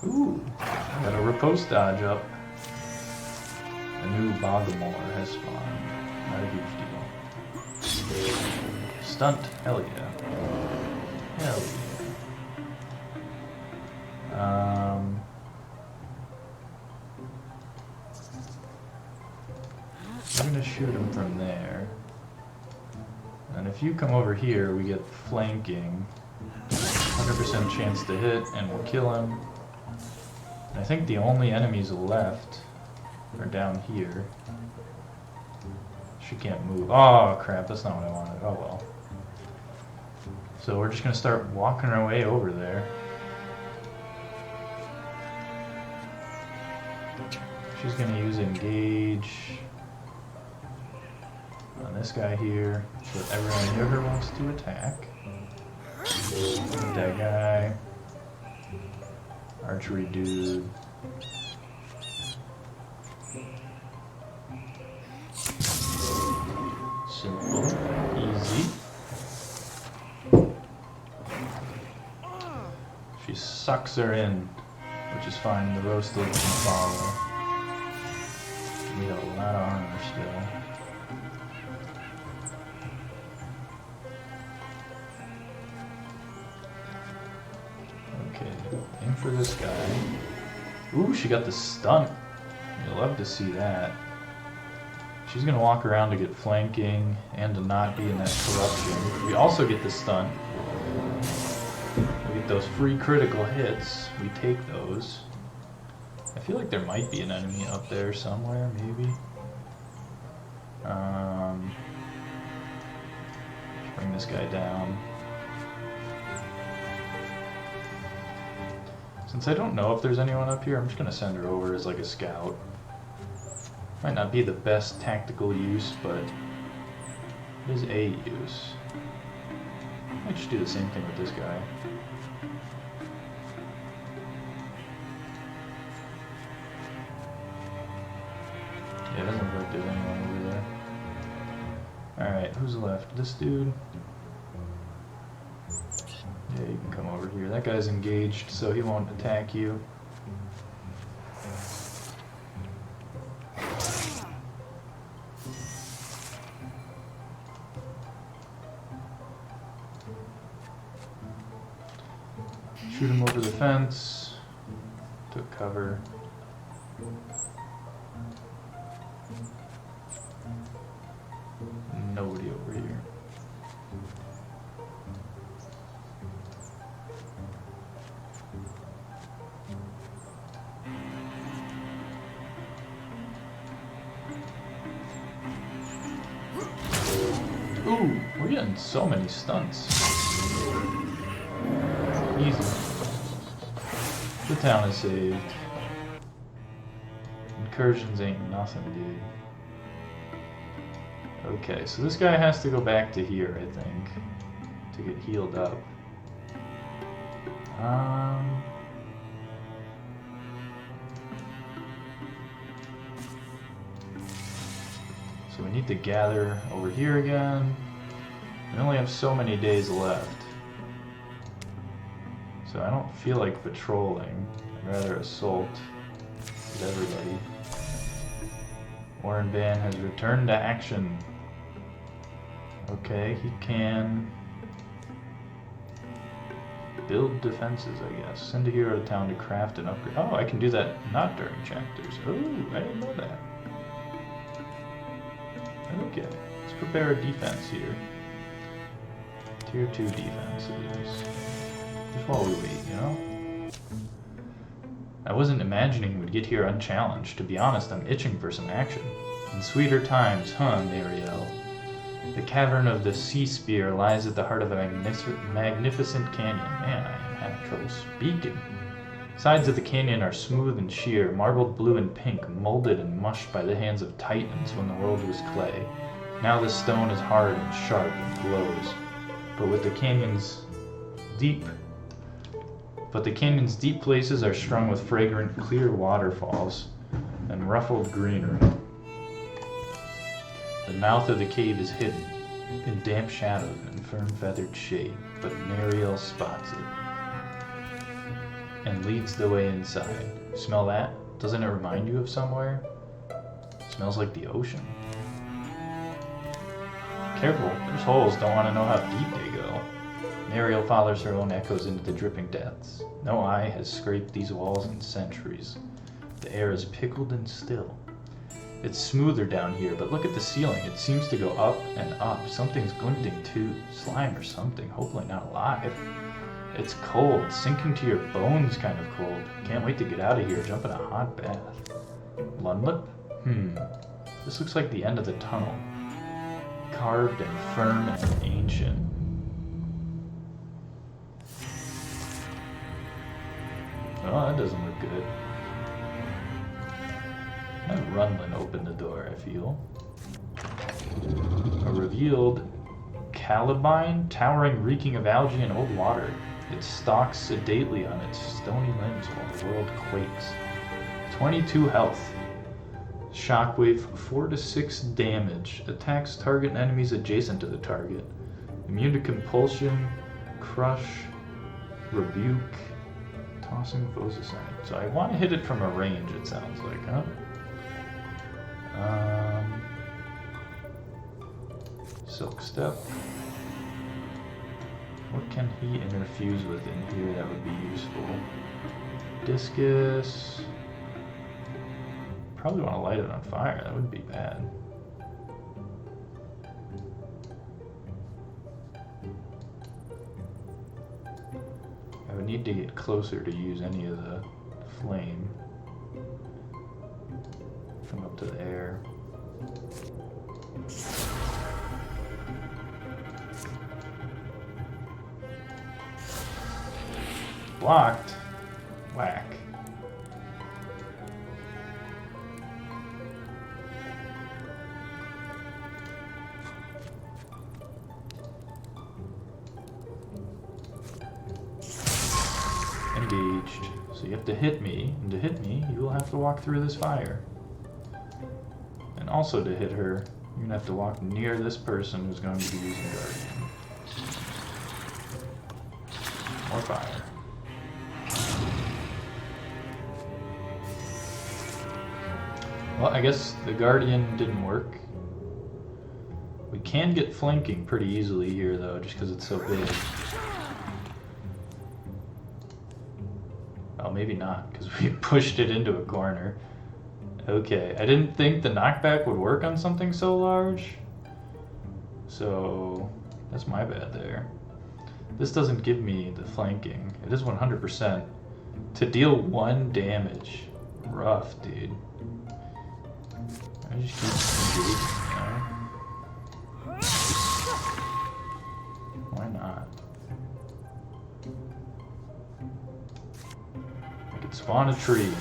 Ooh, I got a riposte dodge up. A new Bogomore has spawned. Not a huge deal. Stunt, hell yeah. Hell yeah. We're gonna shoot him from there. And if you come over here, we get flanking. 100% chance to hit, and we'll kill him. I think the only enemies left are down here. She can't move. Oh crap, that's not what I wanted. Oh well. So we're just gonna start walking our way over there. She's gonna use engage on this guy here, so that everyone near her wants to attack. That guy. Archery dude. Simple. Easy. She sucks her in, which is fine. The row still doesn't follow. We have a lot of armor still. Aim for this guy. Ooh, she got the stunt. You'll love to see that. She's gonna walk around to get flanking and to not be in that corruption. We also get the stunt. We get those free critical hits. We take those. I feel like there might be an enemy up there somewhere, maybe. Bring this guy down. Since I don't know if there's anyone up here, I'm just gonna send her over as like a scout. Might not be the best tactical use, but it is a use. Might just do the same thing with this guy. Yeah, it doesn't look like there's anyone over there. Alright, who's left? This dude? Yeah, you can come over here. That guy's engaged, so he won't attack you. Shoot him over the fence. Took cover. Nobody over here. Ooh, we're getting so many stunts. Easy. The town is saved. Incursions ain't nothing, dude. Okay, so this guy has to go back to here, I think, to get healed up. So we need to gather over here again. We only have so many days left. So I don't feel like patrolling. I'd rather assault with everybody. Warren Van has returned to action. Okay, he can build defenses, I guess. Send a hero to town to craft and upgrade. Oh, I can do that not during chapters. Oh, I didn't know that. Okay, let's prepare a defense here. Tier 2 defenses. Just while we wait, you know? I wasn't imagining we'd get here unchallenged. To be honest, I'm itching for some action. In sweeter times, huh, Mariel? The cavern of the Sea Spear lies at the heart of a magnificent canyon. Man, I am having trouble speaking. Sides of the canyon are smooth and sheer, marbled blue and pink, molded and mushed by the hands of titans when the world was clay. Now the stone is hard and sharp and glows. But the canyon's deep places are strung with fragrant, clear waterfalls and ruffled greenery. The mouth of the cave is hidden in damp shadows and firm-feathered shade, but Mariel spots it and leads the way inside. Smell that? Doesn't it remind you of somewhere? It smells like the ocean. Careful, there's holes, don't want to know how deep they go. Mariel follows her own echoes into the dripping depths. No eye has scraped these walls in centuries. The air is pickled and still. It's smoother down here, but look at the ceiling. It seems to go up and up. Something's glinting too. Slime or something, hopefully not alive. It's cold, sinking to your bones kind of cold. Can't wait to get out of here, jump in a hot bath. Lunlip? This looks like the end of the tunnel. Carved and firm and ancient. Oh, that doesn't look good. That Runlin opened the door, I feel. A revealed Calibine, towering, reeking of algae and old water. It stalks sedately on its stony limbs while the world quakes. 22 health. Shockwave, 4 to 6 damage. Attacks target and enemies adjacent to the target. Immune to compulsion, crush, rebuke, tossing foes aside. So I want to hit it from a range, it sounds like, huh? Silk Step. What can he interfuse with in here that would be useful? Discus. Probably want to light it on fire. That wouldn't be bad. I would need to get closer to use any of the flame. Come up to the air. Blocked? Whack. Engaged. So you have to hit me, and to hit me, you will have to walk through this fire. And also to hit her, you're gonna have to walk near this person who's going to be using Guardian. More fire. Well, I guess the Guardian didn't work. We can get flanking pretty easily here, though, just because it's so big. Oh, maybe not, because we pushed it into a corner. Okay, I didn't think the knockback would work on something so large. So, that's my bad there. This doesn't give me the flanking. It is 100%. To deal 1 damage. Rough, dude. I just keep engaging, you know? Why not? I could spawn a tree.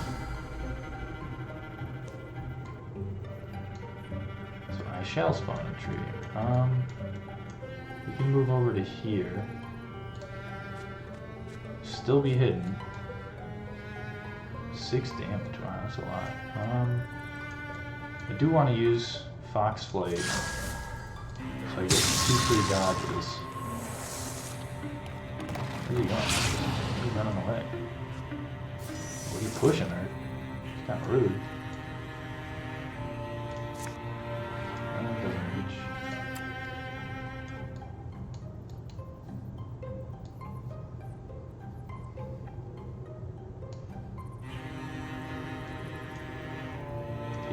So I shall spawn a tree. We can move over to here. Still be hidden. 6 damage, wow, that's a lot. I do want to use Fox Flight, so I get 2 free dodges. Where are you going? Where are you running away? What are you pushing her? It's kind of rude. That doesn't reach.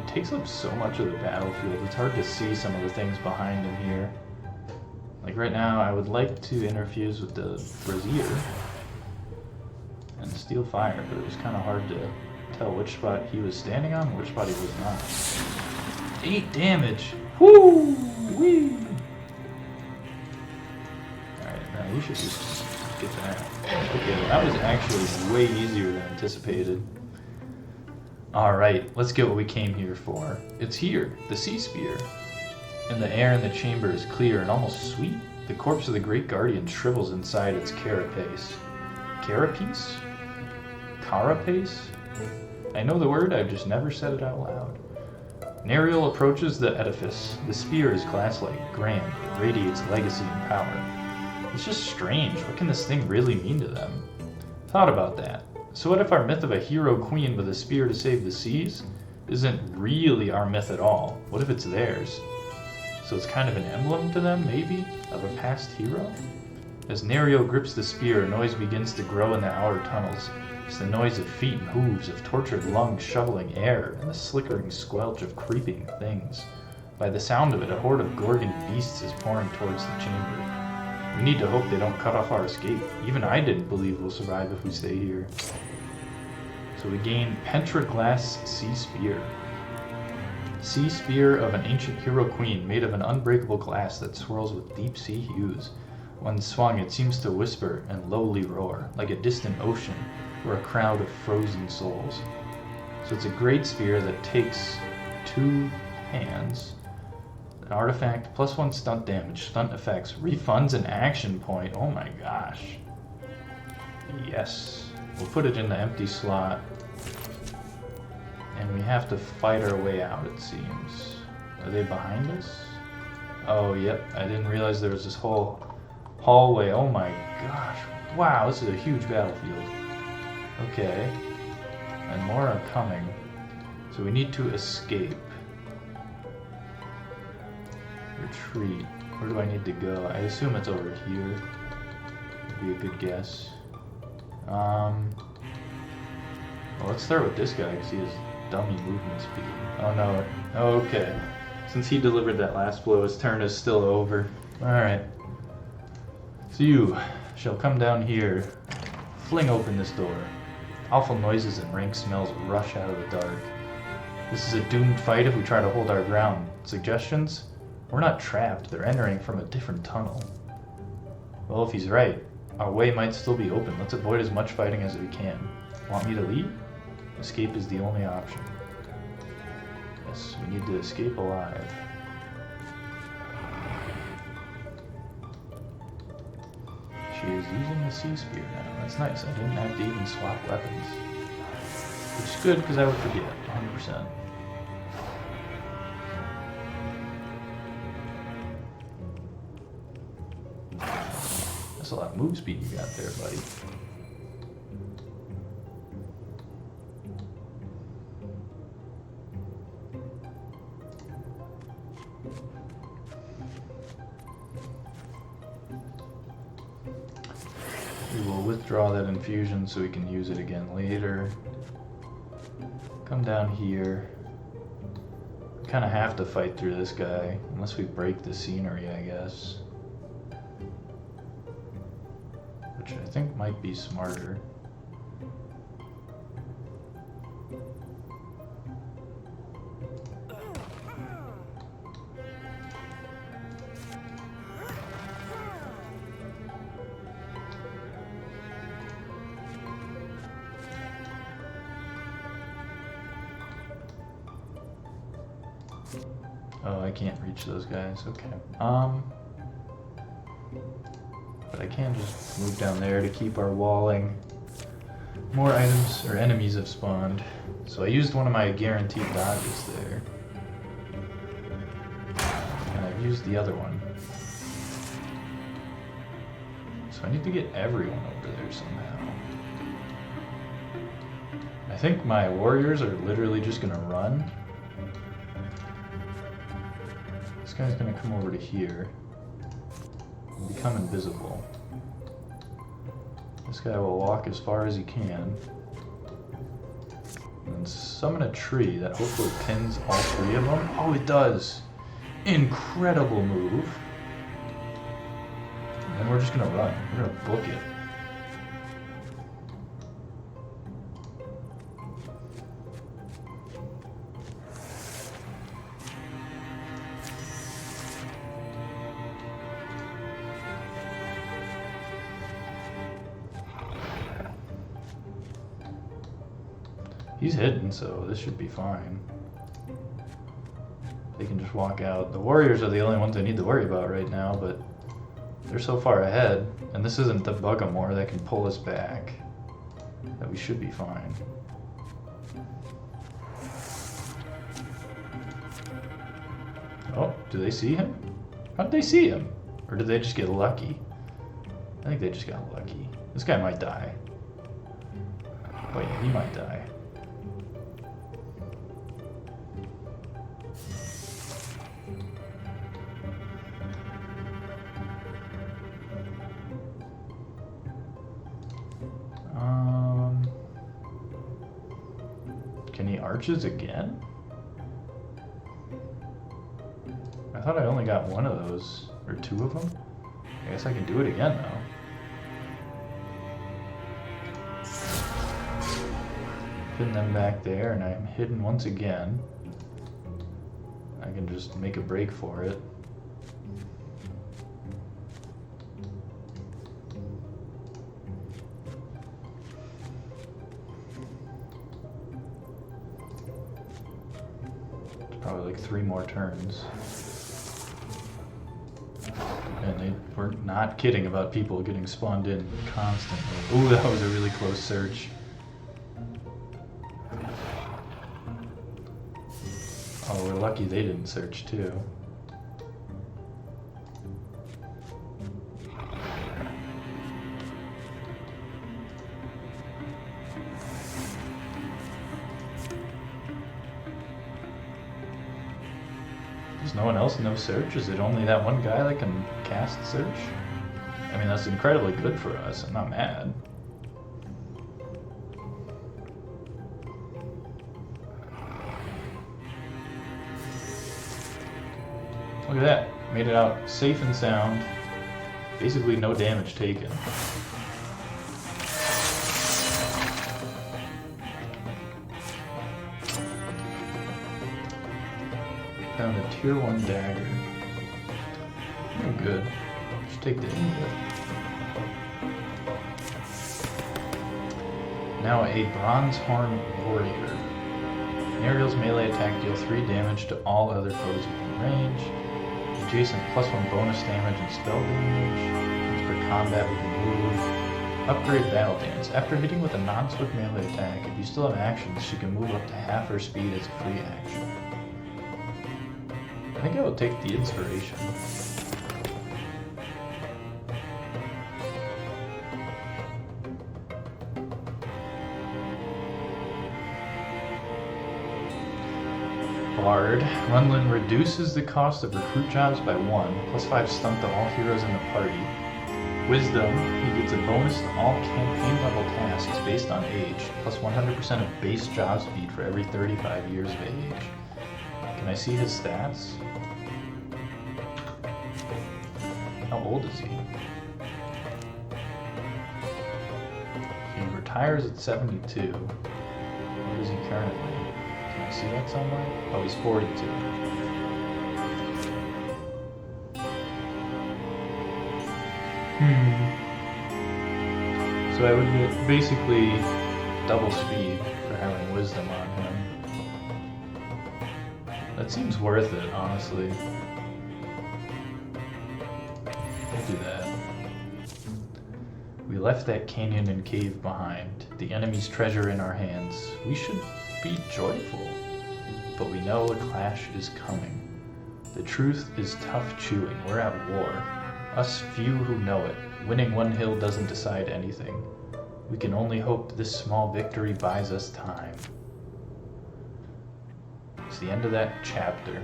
Takes up so much of the battlefield. It's hard to see some of the things behind him here. Like right now, I would like to interfuse with the Brazier and steal fire, but it was kind of hard to tell which spot he was standing on and which spot he was not. 8 damage! Woo! Wee! Alright, now you should just get that. Okay, well, that was actually way easier than anticipated. Alright, let's get what we came here for. It's here, the Sea Spear. And the air in the chamber is clear and almost sweet. The corpse of the Great Guardian shrivels inside its carapace. Carapace? Carapace? I know the word, I've just never said it out loud. Nariel approaches the edifice. The spear is glass-like, grand, it radiates legacy and power. It's just strange, what can this thing really mean to them? Thought about that. So what if our myth of a hero queen with a spear to save the seas isn't really our myth at all? What if it's theirs? So it's kind of an emblem to them, maybe, of a past hero? As Nariel grips the spear, a noise begins to grow in the outer tunnels. It's the noise of feet and hooves, of tortured lungs shoveling air, and the slickering squelch of creeping things. By the sound of it, a horde of Gorgon beasts is pouring towards the chamber. We need to hope they don't cut off our escape. Even I didn't believe we'll survive if we stay here. So we gain Pentraglass Sea Spear. Sea Spear of an ancient hero queen made of an unbreakable glass that swirls with deep sea hues. When swung, it seems to whisper and lowly roar, like a distant ocean or a crowd of frozen souls. So it's a great spear that takes 2 hands. An artifact, +1 stunt damage, stunt effects, refunds an action point. Oh my gosh. Yes. We'll put it in the empty slot. And we have to fight our way out, it seems. Are they behind us? Oh, yep. I didn't realize there was this whole hallway. Oh my gosh. Wow, this is a huge battlefield. Okay. And more are coming. So we need to escape. Retreat. Where do I need to go? I assume it's over here. Would be a good guess. Well, let's start with this guy because he has dummy movement speed. Oh no. Okay. Since he delivered that last blow, his turn is still over. Alright. So you shall come down here, fling open this door. Awful noises and rank smells rush out of the dark. This is a doomed fight if we try to hold our ground. Suggestions? We're not trapped. They're entering from a different tunnel. Well, if he's right, Our way might still be open. Let's avoid as much fighting as we can. Want me to leave? Escape is the only option. Yes, we need to escape alive. She is using the sea spear now. That's nice. I didn't have to even swap weapons. Which is good because I would forget, 100%. That's a lot of move speed you got there, buddy. We will withdraw that infusion so we can use it again later. Come down here. Kind of have to fight through this guy, unless we break the scenery, I guess. Which I think might be smarter. Oh, I can't reach those guys. Okay. But I can just move down there to keep our walling. More items or enemies have spawned. So I used one of my guaranteed dodges there. And I've used the other one. So I need to get everyone over there somehow. I think my warriors are literally just gonna run. This guy's gonna come over to here and become invisible. This guy will walk as far as he can and summon a tree that hopefully pins all three of them. Oh, it does! Incredible move. And then we're just gonna run. We're gonna book it. He's hidden, so this should be fine. They can just walk out. The warriors are the only ones I need to worry about right now, but they're so far ahead, and this isn't the Bugamore that can pull us back, that we should be fine. Oh, do they see him? How'd they see him? Or did they just get lucky? I think they just got lucky. This guy might die. Oh yeah, he might die. Can he arches again? I thought I only got one of those, or two of them. I guess I can do it again though. Pin them back there, and I'm hidden once again. I can just make a break for it. Probably like 3 more turns. And they were not kidding about people getting spawned in constantly. Ooh, that was a really close search. Oh, we're lucky they didn't search too. There's no one else, no search? Is it only that one guy that can cast search? I mean, that's incredibly good for us. I'm not mad. Look at that. Made it out safe and sound. Basically no damage taken. Found a tier 1 dagger. Oh, good. Just take the input. Now a Bronze Horn Warrior. Ariel's melee attack deals 3 damage to all other foes within range. Adjacent +1 bonus damage and spell damage. Once per combat we can move. Upgrade Battle Dance. After hitting with a non-swift melee attack, if you still have actions, she can move up to half her speed as a free action. I think I will take the inspiration. Bard. Runlin reduces the cost of recruit jobs by 1, +5 stunt to all heroes in the party. Wisdom, he gets a bonus to all campaign level tasks based on age, plus 100% of base job speed for every 35 years of age. Can I see his stats? How old is he? He retires at 72. What is he currently? Can I see that somewhere? Oh, he's 42. So I would get basically double speed for having wisdom on him. That seems worth it, honestly. We'll do that. We left that canyon and cave behind, the enemy's treasure in our hands. We should be joyful, but we know a clash is coming. The truth is tough chewing. We're at war. Us few who know it. Winning one hill doesn't decide anything. We can only hope this small victory buys us time. It's the end of that chapter.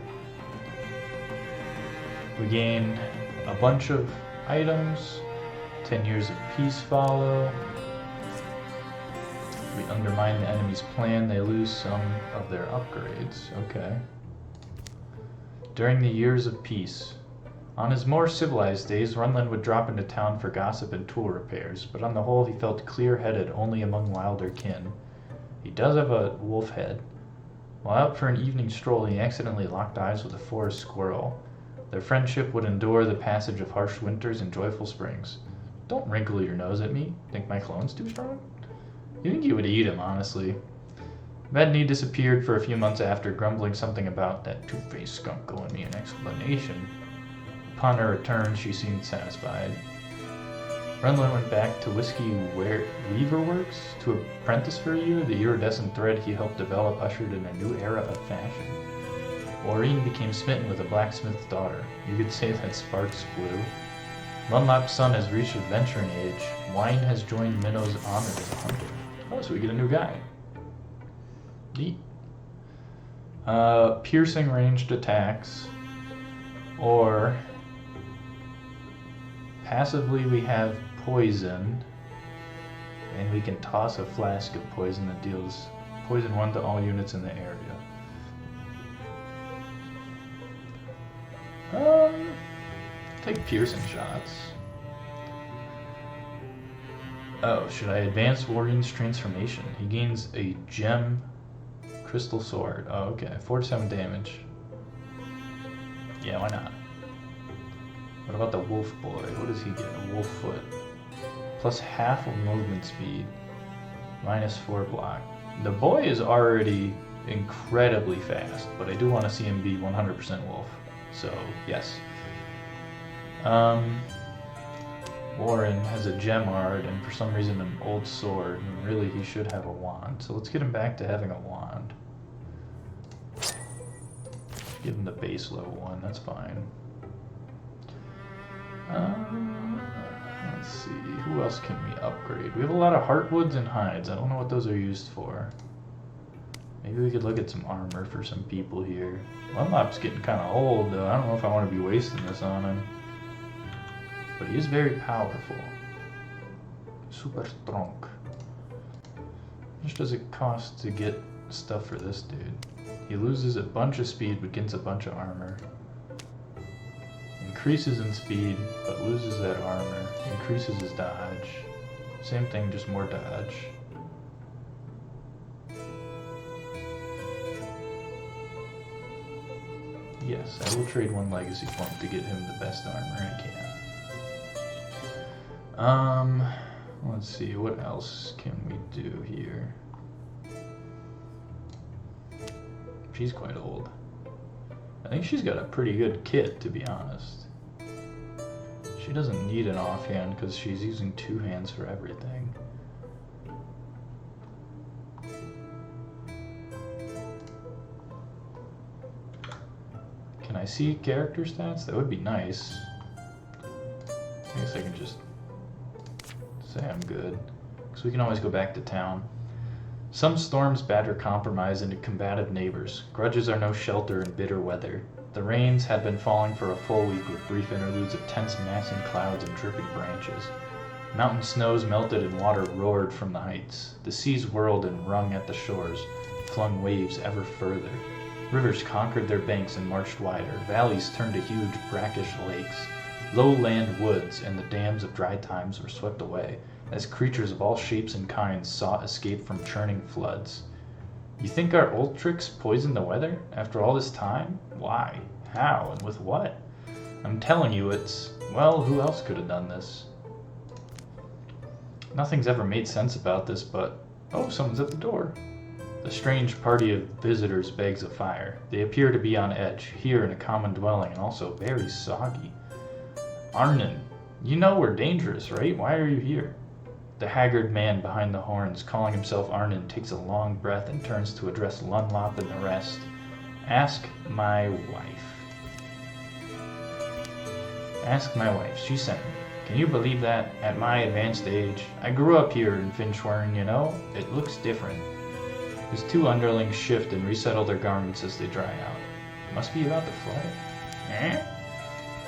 We gain a bunch of items. 10 years of peace follow. We undermine the enemy's plan. They lose some of their upgrades. Okay. During the years of peace. On his more civilized days, Runlin would drop into town for gossip and tool repairs, but on the whole he felt clear-headed only among wilder kin. He does have a wolf head. While out for an evening stroll, he accidentally locked eyes with a forest squirrel. Their friendship would endure the passage of harsh winters and joyful springs. Don't wrinkle your nose at me. Think my clone's too strong? You think you would eat him, honestly. Medney disappeared for a few months after, grumbling something about that two-faced skunk owing me an explanation. Upon her return, she seemed satisfied. Runlin went back to Whiskey Weaver Works to apprentice for a year. The iridescent thread he helped develop ushered in a new era of fashion. Maureen became smitten with a blacksmith's daughter. You could say that sparks flew. Lunlap's son has reached adventuring age. Wine has joined Minnow's honor as a hunter. Oh, so we get a new guy. Neat. Piercing ranged attacks. Or passively we have poison. And we can toss a flask of poison that deals poison 1 to all units in the area. Take piercing shots. Oh, should I advance Warren's transformation? He gains a gem crystal sword. Oh, okay. 47 damage. Yeah, why not? What about the wolf boy? What does he get? A wolf foot. Plus half of movement speed. Minus 4 block. The boy is already incredibly fast, but I do want to see him be 100% wolf. So, yes. Warren has a gemard and for some reason an old sword, and really he should have a wand. So let's get him back to having a wand. Give him the base level 1, that's fine. Let's see, who else can we upgrade? We have a lot of heartwoods and hides. I don't know what those are used for. Maybe we could look at some armor for some people here. Lunlap's getting kind of old though. I don't know if I want to be wasting this on him. But he is very powerful. Super strong. How much does it cost to get stuff for this dude? He loses a bunch of speed but gets a bunch of armor. Increases in speed but loses that armor. Increases his dodge. Same thing, just more dodge. Yes, I will trade 1 legacy point to get him the best armor I can. Let's see, what else can we do here? She's quite old. I think she's got a pretty good kit, to be honest. She doesn't need an offhand because she's using two hands for everything. Can I see character stats? That would be nice. I guess I can just say I'm good, because we can always go back to town. Some storms batter compromise into combative neighbors. Grudges are no shelter in bitter weather. The rains had been falling for a full week with brief interludes of tense massing clouds and dripping branches. Mountain snows melted and water roared from the heights. The seas whirled and wrung at the shores, flung waves ever further. Rivers conquered their banks and marched wider. Valleys turned to huge brackish lakes. Lowland woods and the dams of dry times were swept away, as creatures of all shapes and kinds sought escape from churning floods. You think our Ulstryx poisoned the weather? After all this time? Why? How? And with what? I'm telling you it's... well, who else could have done this? Nothing's ever made sense about this, but... oh, someone's at the door. The strange party of visitors begs a fire. They appear to be on edge, here in a common dwelling, and also very soggy. Arnon, you know we're dangerous, right? Why are you here? The haggard man behind the horns, calling himself Arnon, takes a long breath and turns to address Lunlop and the rest. Ask my wife. Ask my wife. She sent me. Can you believe that? At my advanced age. I grew up here in Finchwarren, you know? It looks different. His two underlings shift and resettle their garments as they dry out. It must be about the flood. Eh?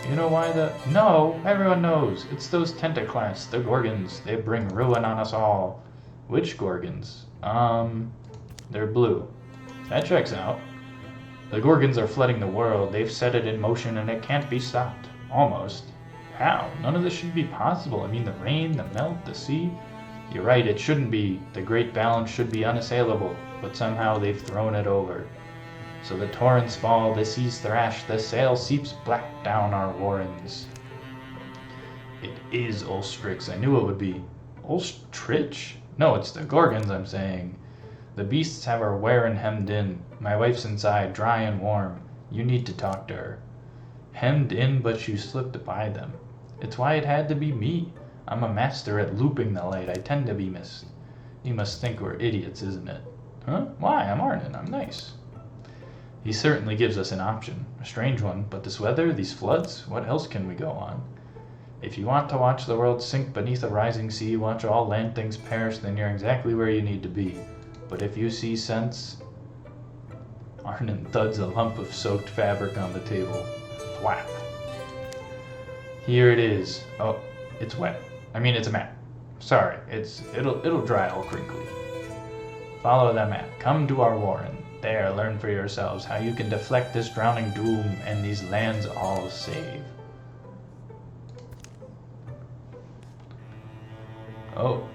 You know why the... no, everyone knows. It's those tentaclasts, the Gorgons. They bring ruin on us all. Which Gorgons? They're blue. That checks out. The Gorgons are flooding the world. They've set it in motion and it can't be stopped. Almost. How? None of this should be possible. I mean, the rain, the melt, the sea. You're right, it shouldn't be. The great balance should be unassailable. But somehow they've thrown it over. So the torrents fall, the seas thrash, the sail seeps black down our warrens. It is Ulstryx. I knew it would be. Ulstryx? No, it's the Gorgons, I'm saying. The beasts have her wearing hemmed in. My wife's inside, dry and warm. You need to talk to her. Hemmed in, but you slipped by them. It's why it had to be me. I'm a master at looping the light. I tend to be missed. You must think we're idiots, isn't it? Huh? Why? I'm Arnon. I'm nice. He certainly gives us an option. A strange one, but this weather, these floods, what else can we go on? If you want to watch the world sink beneath a rising sea, watch all land things perish, then you're exactly where you need to be. But if you see sense... Arnon thuds a lump of soaked fabric on the table. Thwap. Here it is. Oh, it's wet. I mean, it's a map. Sorry, it'll dry all crinkly. Follow that map. Come to our warren. There, learn for yourselves how you can deflect this drowning doom and these lands all save. Oh,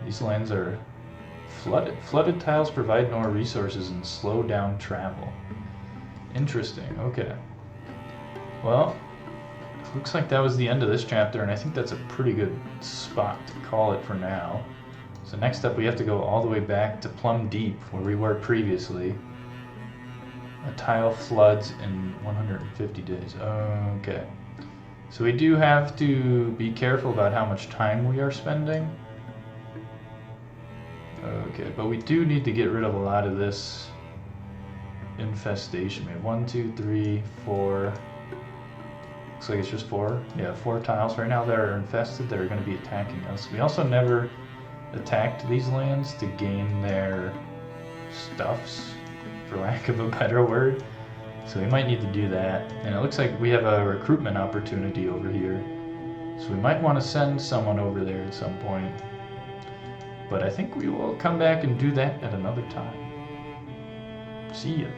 these lands are flooded. Flooded tiles provide more resources and slow down travel. Interesting, okay. Well, looks like that was the end of this chapter, and I think that's a pretty good spot to call it for now. So next up we have to go all the way back to Plum Deep, where we were previously. A tile floods in 150 days. Okay. So we do have to be careful about how much time we are spending. Okay, but we do need to get rid of a lot of this infestation. We have 1, 2, 3, 4. Looks like it's just 4. Yeah, 4 tiles right now that are infested that are going to be attacking us. We also never attacked these lands to gain their stuffs, for lack of a better word. So we might need to do that. And it looks like we have a recruitment opportunity over here. So we might want to send someone over there at some point. But I think we will come back and do that at another time. See ya.